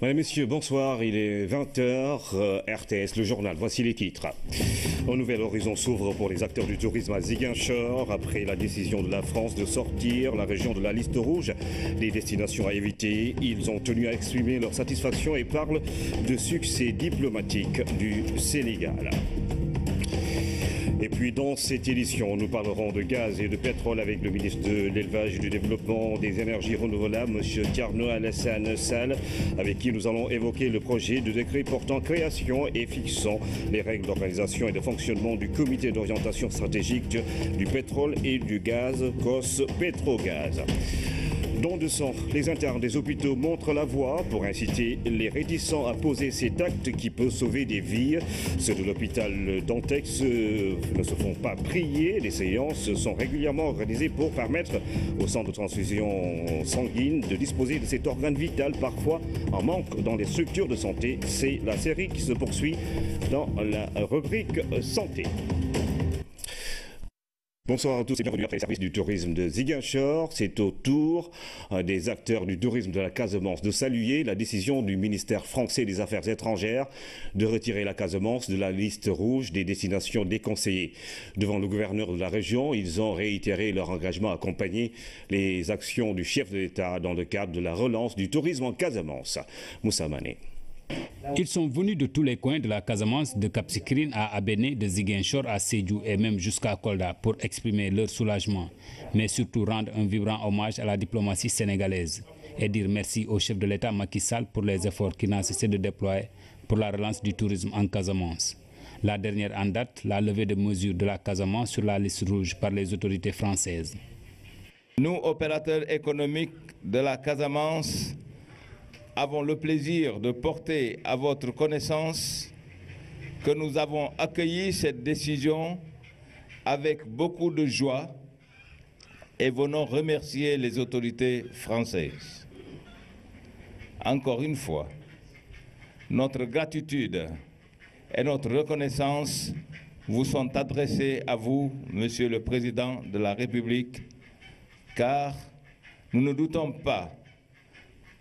Mesdames et messieurs, bonsoir, il est 20h, RTS, le journal, voici les titres. Un nouvel horizon s'ouvre pour les acteurs du tourisme à Ziguinchor après la décision de la France de sortir la région de la liste rouge des destinations à éviter. Ils ont tenu à exprimer leur satisfaction et parlent de succès diplomatique du Sénégal. Et puis dans cette édition, nous parlerons de gaz et de pétrole avec le ministre de l'Élevage et du Développement des énergies renouvelables, M. Thierno Alassane Sall, avec qui nous allons évoquer le projet de décret portant création et fixant les règles d'organisation et de fonctionnement du comité d'orientation stratégique du pétrole et du gaz, COS Pétrogaz. Don de sang, les internes des hôpitaux montrent la voie pour inciter les réticents à poser cet acte qui peut sauver des vies. Ceux de l'hôpital d'Antex ne se font pas prier. Les séances sont régulièrement organisées pour permettre au centre de transfusion sanguine de disposer de cet organe vital, parfois en manque dans les structures de santé. C'est la série qui se poursuit dans la rubrique santé. Bonsoir à tous et bienvenue après les services du tourisme de Ziguinchor. C'est au tour des acteurs du tourisme de la Casamance de saluer la décision du ministère français des Affaires étrangères de retirer la Casamance de la liste rouge des destinations déconseillées. Devant le gouverneur de la région, ils ont réitéré leur engagement à accompagner les actions du chef de l'État dans le cadre de la relance du tourisme en Casamance. Moussa Mané. Ils sont venus de tous les coins de la Casamance, de Cap Skirring à Abéné, de Ziguinchor à Sédhiou et même jusqu'à Kolda pour exprimer leur soulagement, mais surtout rendre un vibrant hommage à la diplomatie sénégalaise et dire merci au chef de l'État Macky Sall pour les efforts qu'il n'a cessé de déployer pour la relance du tourisme en Casamance. La dernière en date, la levée de mesures de la Casamance sur la liste rouge par les autorités françaises. Nous, opérateurs économiques de la Casamance, avons le plaisir de porter à votre connaissance que nous avons accueilli cette décision avec beaucoup de joie et venons remercier les autorités françaises. Encore une fois, notre gratitude et notre reconnaissance vous sont adressées à vous, Monsieur le Président de la République, car nous ne doutons pas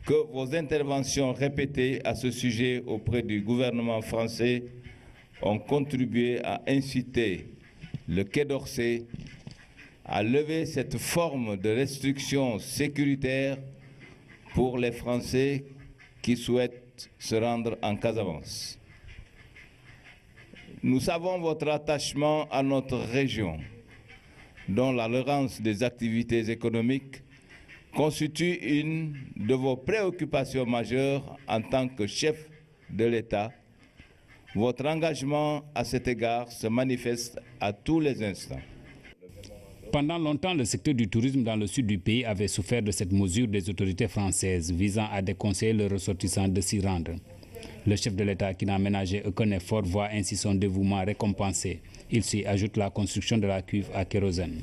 que vos interventions répétées à ce sujet auprès du gouvernement français ont contribué à inciter le Quai d'Orsay à lever cette forme de restriction sécuritaire pour les Français qui souhaitent se rendre en Casamance. Nous savons votre attachement à notre région, dont la relance des activités économiques constitue une de vos préoccupations majeures en tant que chef de l'État. Votre engagement à cet égard se manifeste à tous les instants. Pendant longtemps, le secteur du tourisme dans le sud du pays avait souffert de cette mesure des autorités françaises visant à déconseiller les ressortissants de s'y rendre. Le chef de l'État, qui n'a ménagé aucun effort, voit ainsi son dévouement récompensé. Il s'y ajoute la construction de la cuve à kérosène.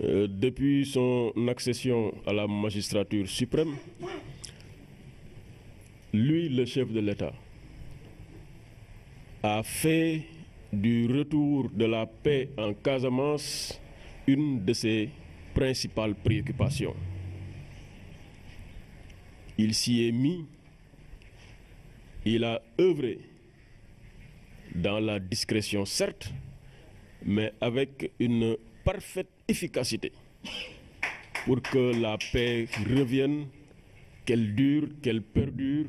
Depuis son accession à la magistrature suprême, lui, le chef de l'État, a fait du retour de la paix en Casamance une de ses principales préoccupations. Il s'y est mis, il a œuvré dans la discrétion certes, mais avec une parfaite efficacité pour que la paix revienne, qu'elle dure, qu'elle perdure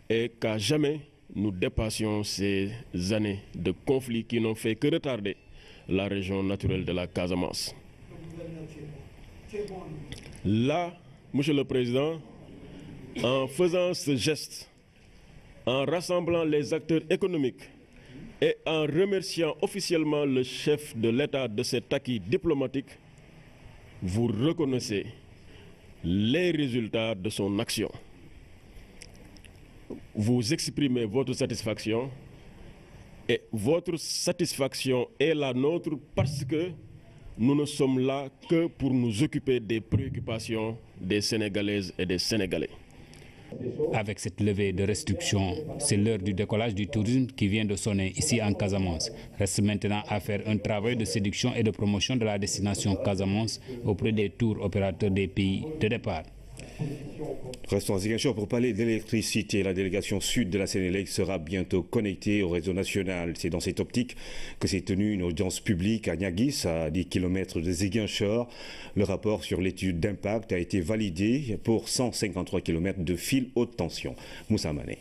et qu'à jamais nous dépassions ces années de conflits qui n'ont fait que retarder la région naturelle de la Casamance. Là, Monsieur le Président, en faisant ce geste, en rassemblant les acteurs économiques et en remerciant officiellement le chef de l'État de cet acquis diplomatique, vous reconnaissez les résultats de son action. Vous exprimez votre satisfaction et votre satisfaction est la nôtre parce que nous ne sommes là que pour nous occuper des préoccupations des Sénégalaises et des Sénégalais. Avec cette levée de restrictions, c'est l'heure du décollage du tourisme qui vient de sonner ici en Casamance. Reste maintenant à faire un travail de séduction et de promotion de la destination Casamance auprès des tours opérateurs des pays de départ. Restons à Ziguinchor pour parler d'électricité. La délégation sud de la Sénélec sera bientôt connectée au réseau national. C'est dans cette optique que s'est tenue une audience publique à Niaguis, à 10 km de Ziguinchor. Le rapport sur l'étude d'impact a été validé pour 153 km de fil haute tension. Moussa Mané.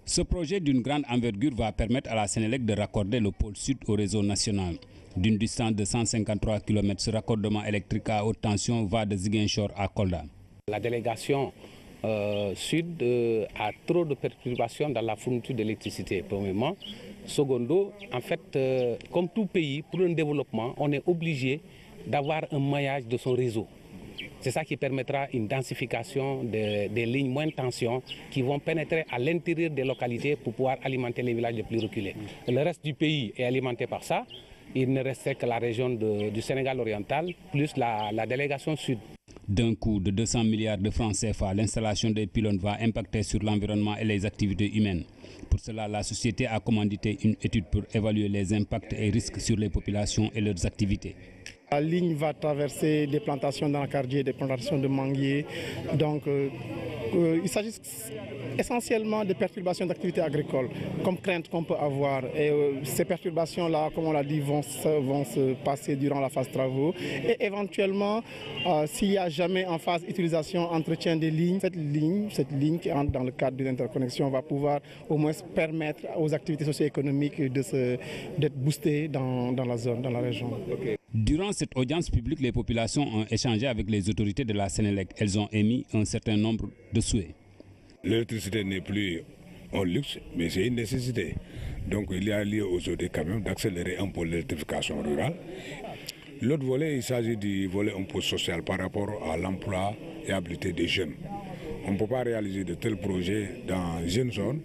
Ce projet d'une grande envergure va permettre à la Sénélec de raccorder le pôle sud au réseau national. D'une distance de 153 km, ce raccordement électrique à haute tension va de Ziguinchor à Kolda. La délégation sud a trop de perturbations dans la fourniture d'électricité, premièrement. Secondo, en fait, comme tout pays, pour un développement, on est obligé d'avoir un maillage de son réseau. C'est ça qui permettra une densification des lignes moins tension qui vont pénétrer à l'intérieur des localités pour pouvoir alimenter les villages les plus reculés. Le reste du pays est alimenté par ça. Il ne restait que la région du Sénégal oriental, plus la délégation sud. D'un coût de 200 milliards de francs CFA, l'installation des pylônes va impacter sur l'environnement et les activités humaines. Pour cela, la société a commandité une étude pour évaluer les impacts et risques sur les populations et leurs activités. La ligne va traverser des plantations d'anacardiers, des plantations de manguiers. Donc, il s'agit essentiellement de perturbations d'activité agricole, comme crainte qu'on peut avoir. Et ces perturbations-là, comme on l'a dit, vont se passer durant la phase travaux. Et éventuellement, s'il n'y a jamais en phase utilisation, entretien des lignes, cette ligne qui entre dans le cadre de l'interconnexion va pouvoir au moins permettre aux activités socio-économiques d'être boostées dans la zone, dans la région. Durant cette audience publique, les populations ont échangé avec les autorités de la Sénélec. Elles ont émis un certain nombre de souhaits. L'électricité n'est plus un luxe, mais c'est une nécessité. Donc il y a lieu aujourd'hui quand même d'accélérer un peu l'électrification rurale. L'autre volet, il s'agit du volet un peu social par rapport à l'emploi et l'habilité des jeunes. On ne peut pas réaliser de tels projets dans une zone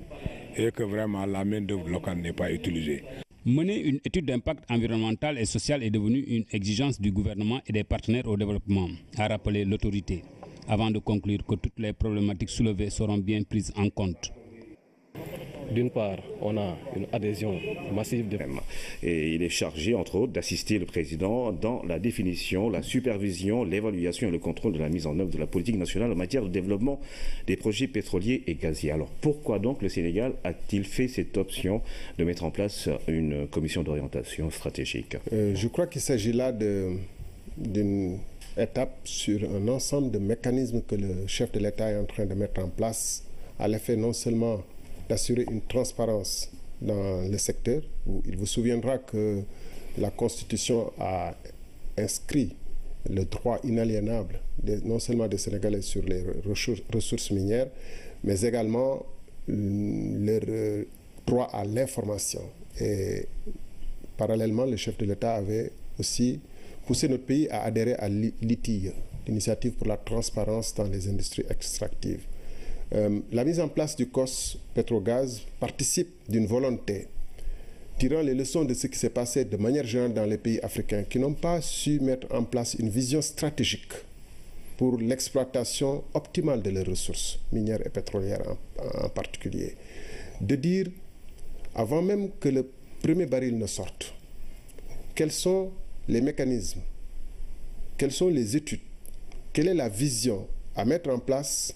et que vraiment la main-d'œuvre locale n'est pas utilisée. Mener une étude d'impact environnemental et social est devenue une exigence du gouvernement et des partenaires au développement, a rappelé l'autorité, avant de conclure que toutes les problématiques soulevées seront bien prises en compte. D'une part, on a une adhésion massive de... Et il est chargé, entre autres, d'assister le président dans la définition, la supervision, l'évaluation et le contrôle de la mise en œuvre de la politique nationale en matière de développement des projets pétroliers et gaziers. Alors pourquoi donc le Sénégal a-t-il fait cette option de mettre en place une commission d'orientation stratégique? Je crois qu'il s'agit là d'une étape sur un ensemble de mécanismes que le chef de l'État est en train de mettre en place à l'effet non seulement d'assurer une transparence dans le secteur. Il vous souviendra que la Constitution a inscrit le droit inaliénable non seulement des Sénégalais sur les ressources minières, mais également leur droit à l'information. Et parallèlement, le chef de l'État avait aussi poussé notre pays à adhérer à l'ITIE, l'initiative pour la transparence dans les industries extractives. La mise en place du COS Pétrogaz participe d'une volonté, tirant les leçons de ce qui s'est passé de manière générale dans les pays africains qui n'ont pas su mettre en place une vision stratégique pour l'exploitation optimale de leurs ressources minières et pétrolières en particulier. De dire, avant même que le premier baril ne sorte, quels sont les mécanismes, quelles sont les études, quelle est la vision à mettre en place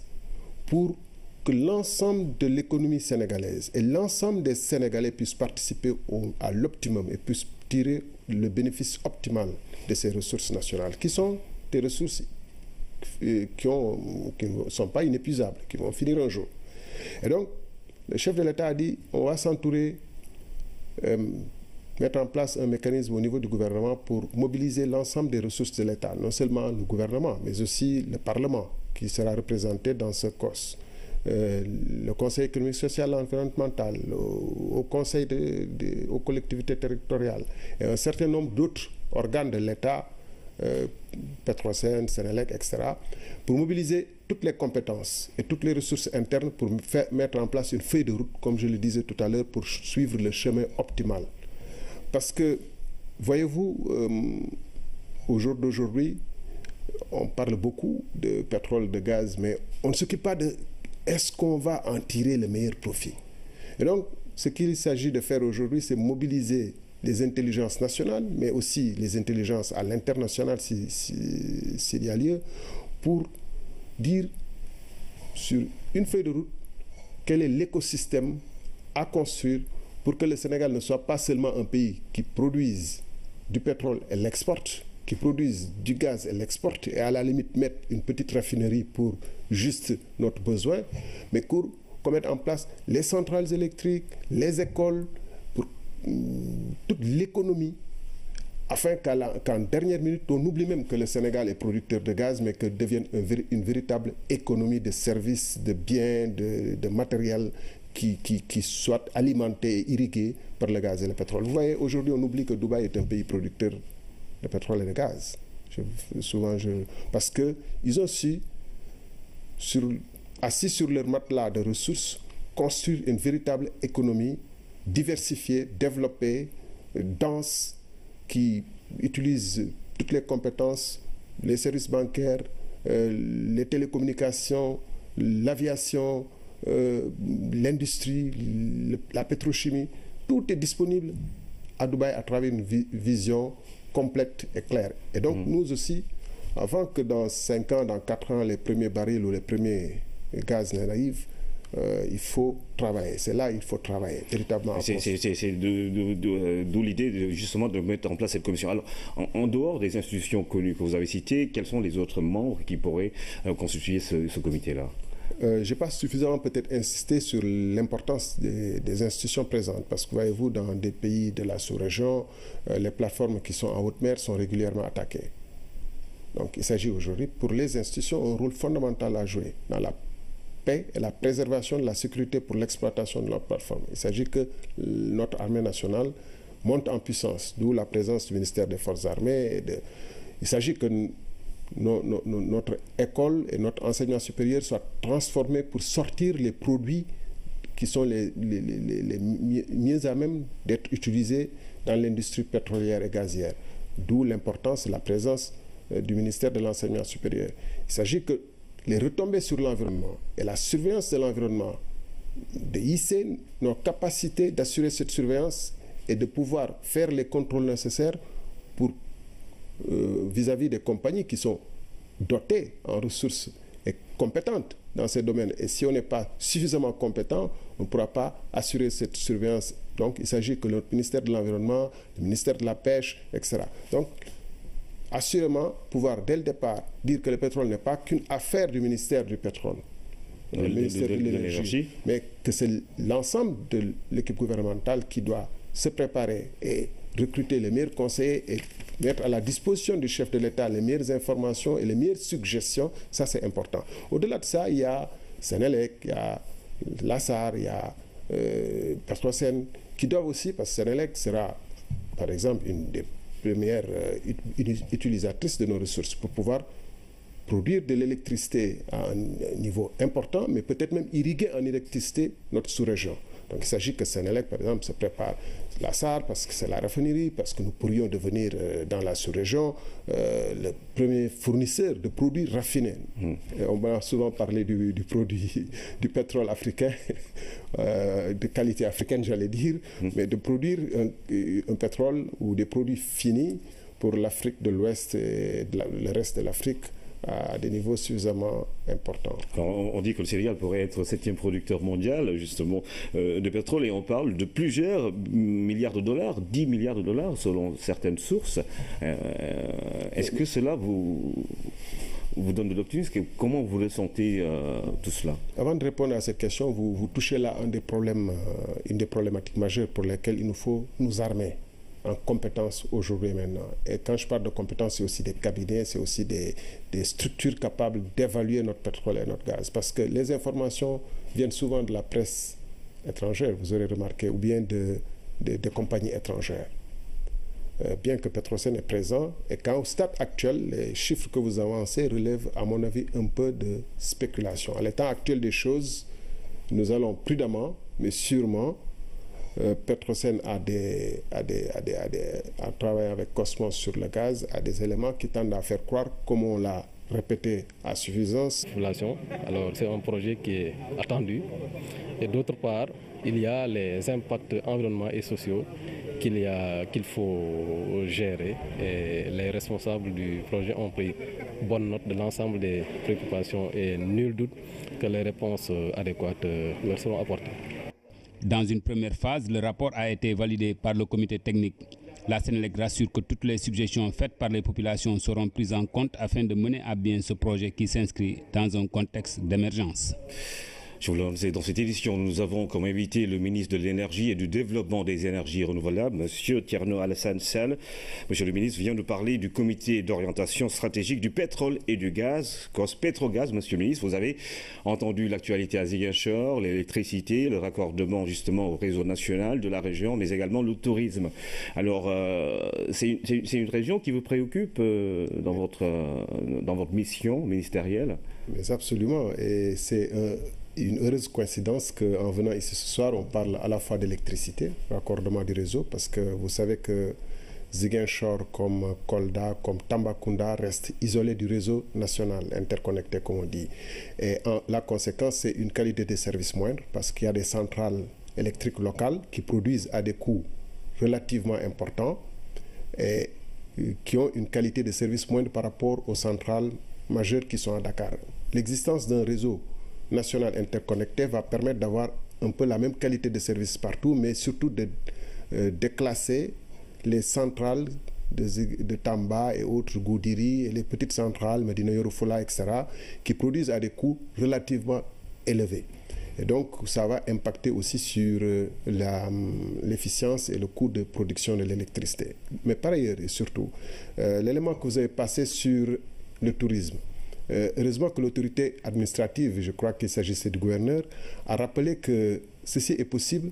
pour que l'ensemble de l'économie sénégalaise et l'ensemble des Sénégalais puissent participer à l'optimum et puissent tirer le bénéfice optimal de ces ressources nationales, qui sont des ressources qui ne sont pas inépuisables, qui vont finir un jour. Et donc, le chef de l'État a dit, on va s'entourer, mettre en place un mécanisme au niveau du gouvernement pour mobiliser l'ensemble des ressources de l'État, non seulement le gouvernement, mais aussi le Parlement, qui sera représenté dans ce COS. Le Conseil économique, social et environnemental, au Conseil aux collectivités territoriales et un certain nombre d'autres organes de l'État, Petrosen, Senelec, etc., pour mobiliser toutes les compétences et toutes les ressources internes pour mettre en place une feuille de route, comme je le disais tout à l'heure, pour suivre le chemin optimal. Parce que, voyez-vous, au jour d'aujourd'hui, on parle beaucoup de pétrole, de gaz, mais on ne s'occupe pas de est-ce qu'on va en tirer le meilleur profit. Et donc, ce qu'il s'agit de faire aujourd'hui, c'est mobiliser les intelligences nationales, mais aussi les intelligences à l'international s'il y a lieu, pour dire sur une feuille de route quel est l'écosystème à construire pour que le Sénégal ne soit pas seulement un pays qui produise du pétrole et l'exporte, qui produisent du gaz et l'exportent, et à la limite mettre une petite raffinerie pour juste notre besoin, mais qu'on mette en place les centrales électriques, les écoles, pour toute l'économie, afin qu'en dernière minute, on oublie même que le Sénégal est producteur de gaz, mais que devienne une véritable économie de services, de biens, de matériel qui soit alimenté et irrigué par le gaz et le pétrole. Vous voyez, aujourd'hui, on oublie que Dubaï est un pays producteur de pétrole et de gaz. Parce qu'ils ont su, assis sur leur matelas de ressources, construire une véritable économie diversifiée, développée, dense, qui utilise toutes les compétences, les services bancaires, les télécommunications, l'aviation, l'industrie, la pétrochimie. Tout est disponible à Dubaï à travers une vision complète et claire. Et donc nous aussi, avant que dans 5 ans, dans 4 ans, les premiers barils ou les premiers gaz n'arrivent, il faut travailler. C'est là qu'il faut travailler, véritablement. C'est d'où l'idée justement de mettre en place cette commission. Alors, en dehors des institutions connues que vous avez citées, quels sont les autres membres qui pourraient constituer ce comité-là? Je n'ai pas suffisamment peut-être insisté sur l'importance des institutions présentes, parce que voyez-vous, dans des pays de la sous-région, les plateformes qui sont en haute mer sont régulièrement attaquées. Donc il s'agit aujourd'hui, pour les institutions, un rôle fondamental à jouer dans la paix et la préservation de la sécurité pour l'exploitation de notre plateforme. Il s'agit que notre armée nationale monte en puissance, d'où la présence du ministère des Forces armées. Il s'agit que notre école et notre enseignement supérieur soient transformés pour sortir les produits qui sont les mieux à même d'être utilisés dans l'industrie pétrolière et gazière. D'où l'importance de la présence du ministère de l'enseignement supérieur. Il s'agit que les retombées sur l'environnement et la surveillance de l'environnement, de hisser nos capacités d'assurer cette surveillance et de pouvoir faire les contrôles nécessaires pour vis-à-vis des compagnies qui sont dotées en ressources et compétentes dans ces domaines. Et si on n'est pas suffisamment compétent, on ne pourra pas assurer cette surveillance. Donc il s'agit que notre ministère de l'Environnement, le ministère de la Pêche, etc. Donc, assurément, pouvoir dès le départ dire que le pétrole n'est pas qu'une affaire du ministère du pétrole, le ministère de l'énergie, mais que c'est l'ensemble de l'équipe gouvernementale qui doit se préparer et recruter les meilleurs conseillers et mettre à la disposition du chef de l'État les meilleures informations et les meilleures suggestions. Ça, c'est important. Au-delà de ça, il y a Senelec, il y a Lassar, il y a Petrosen, qui doivent aussi, parce que Senelec sera, par exemple, une des premières utilisatrices de nos ressources pour pouvoir produire de l'électricité à un niveau important, mais peut-être même irriguer en électricité notre sous-région. Donc il s'agit que Sénélec, par exemple, se prépare la SAR parce que c'est la raffinerie, parce que nous pourrions devenir dans la sous-région le premier fournisseur de produits raffinés. Et on m'a souvent parlé du produit du pétrole africain, de qualité africaine j'allais dire, mais de produire un pétrole ou des produits finis pour l'Afrique de l'Ouest et le reste de l'Afrique à des niveaux suffisamment importants. Alors, on dit que le Sénégal pourrait être 7e producteur mondial justement de pétrole et on parle de plusieurs milliards de dollars, 10 milliards de dollars selon certaines sources. Est-ce que cela vous donne de l'optimisme? Comment vous ressentez tout cela? Avant de répondre à cette question, vous touchez là une des problématiques majeures pour lesquelles il nous faut nous armer en compétences aujourd'hui et maintenant. Et quand je parle de compétences, c'est aussi des cabinets, c'est aussi des structures capables d'évaluer notre pétrole et notre gaz. Parce que les informations viennent souvent de la presse étrangère, vous aurez remarqué, ou bien des compagnies étrangères. Bien que Petrosen est présent, et quand au stade actuel, les chiffres que vous avancez relèvent, à mon avis, un peu de spéculation. À l'état actuel des choses, nous allons prudemment, mais sûrement, Petrosen a travaillé avec Cosmos sur le gaz, a des éléments qui tendent à faire croire, comme on l'a répété à suffisance. Alors c'est un projet qui est attendu. Et d'autre part, il y a les impacts environnementaux et sociaux qu'il faut gérer. Et les responsables du projet ont pris bonne note de l'ensemble des préoccupations et nul doute que les réponses adéquates leur seront apportées. Dans une première phase, le rapport a été validé par le comité technique. La Sénélec rassure que toutes les suggestions faites par les populations seront prises en compte afin de mener à bien ce projet qui s'inscrit dans un contexte d'émergence. Je vous l'annonce, dans cette édition, nous avons comme invité le ministre de l'Énergie et du Développement des énergies renouvelables, M. Thierno Alassane Sall. Monsieur le ministre vient de parler du comité d'orientation stratégique du pétrole et du gaz, COS-Pétrogaz. Monsieur le ministre, vous avez entendu l'actualité à Ziguinchor, l'électricité, le raccordement justement au réseau national de la région, mais également le tourisme. Alors, c'est une région qui vous préoccupe dans votre mission ministérielle? Mais absolument, et c'est une heureuse coïncidence qu'en venant ici ce soir, on parle à la fois d'électricité, raccordement du réseau, parce que vous savez que Ziguinchor, comme Kolda, comme Tambacounda, restent isolés du réseau national, interconnecté comme on dit. Et la conséquence, c'est une qualité de service moindre, parce qu'il y a des centrales électriques locales qui produisent à des coûts relativement importants et qui ont une qualité de service moindre par rapport aux centrales majeures qui sont à Dakar. L'existence d'un réseau national interconnecté va permettre d'avoir un peu la même qualité de service partout, mais surtout de déclasser les centrales de Tamba et autres, Goudiri, et les petites centrales, Medina Yoro Fula, etc., qui produisent à des coûts relativement élevés. Et donc, ça va impacter aussi sur l'efficience et le coût de production de l'électricité. Mais par ailleurs, et surtout, l'élément que vous avez passé sur le tourisme. Heureusement que l'autorité administrative, je crois qu'il s'agissait du gouverneur, a rappelé que ceci est possible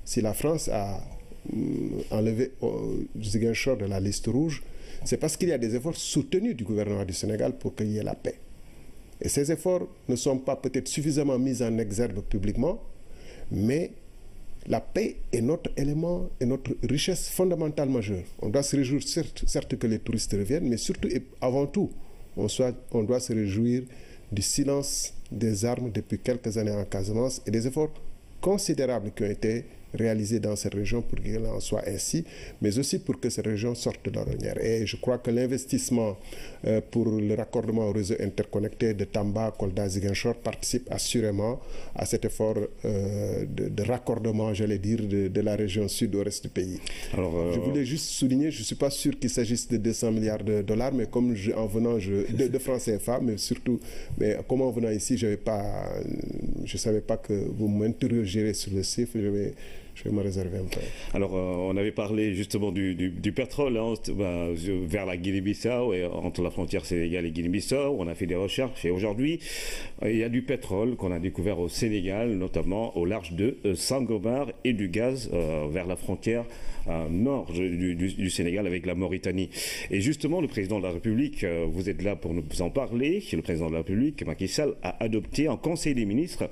si la France a enlevé Ziguinchor de la liste rouge. C'est parce qu'il y a des efforts soutenus du gouvernement du Sénégal pour qu'il y ait la paix. Et ces efforts ne sont pas peut-être suffisamment mis en exergue publiquement, mais la paix est notre élément et notre richesse fondamentale majeure. On doit se réjouir certes que les touristes reviennent, mais surtout et avant tout, on doit se réjouir du silence des armes depuis quelques années en Casamance et des efforts considérables qui ont été réalisés dans cette région pour qu'il en soit ainsi, mais aussi pour que cette région sorte de l'ornière. Et je crois que l'investissement pour le raccordement au réseau interconnecté de Tamba, Kolda, Ziguinchor participe assurément à cet effort de raccordement, j'allais dire, de la région sud au reste du pays. Alors, je voulais juste souligner, je ne suis pas sûr qu'il s'agisse de 200 milliards de dollars, mais comme en venant de francs CFA, mais surtout, mais comme en venant ici, je ne savais pas que vous m'interrogeriez sur le chiffre. je vais me réserver un peu. Alors, on avait parlé justement du pétrole vers la Guinée-Bissau et entre la frontière Sénégal et Guinée-Bissau. On a fait des recherches et aujourd'hui, il y a du pétrole qu'on a découvert au Sénégal, notamment au large de Sangomar, et du gaz vers la frontière nord du Sénégal avec la Mauritanie. Et justement, le président de la République, vous êtes là pour nous en parler. Le président de la République, Macky Sall, a adopté en Conseil des ministres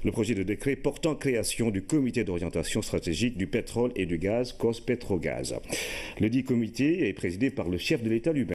le projet de décret portant création du comité d'orientation stratégique du pétrole et du gaz, COS-Petrogaz. Le dit comité est présidé par le chef de l'État lui-même.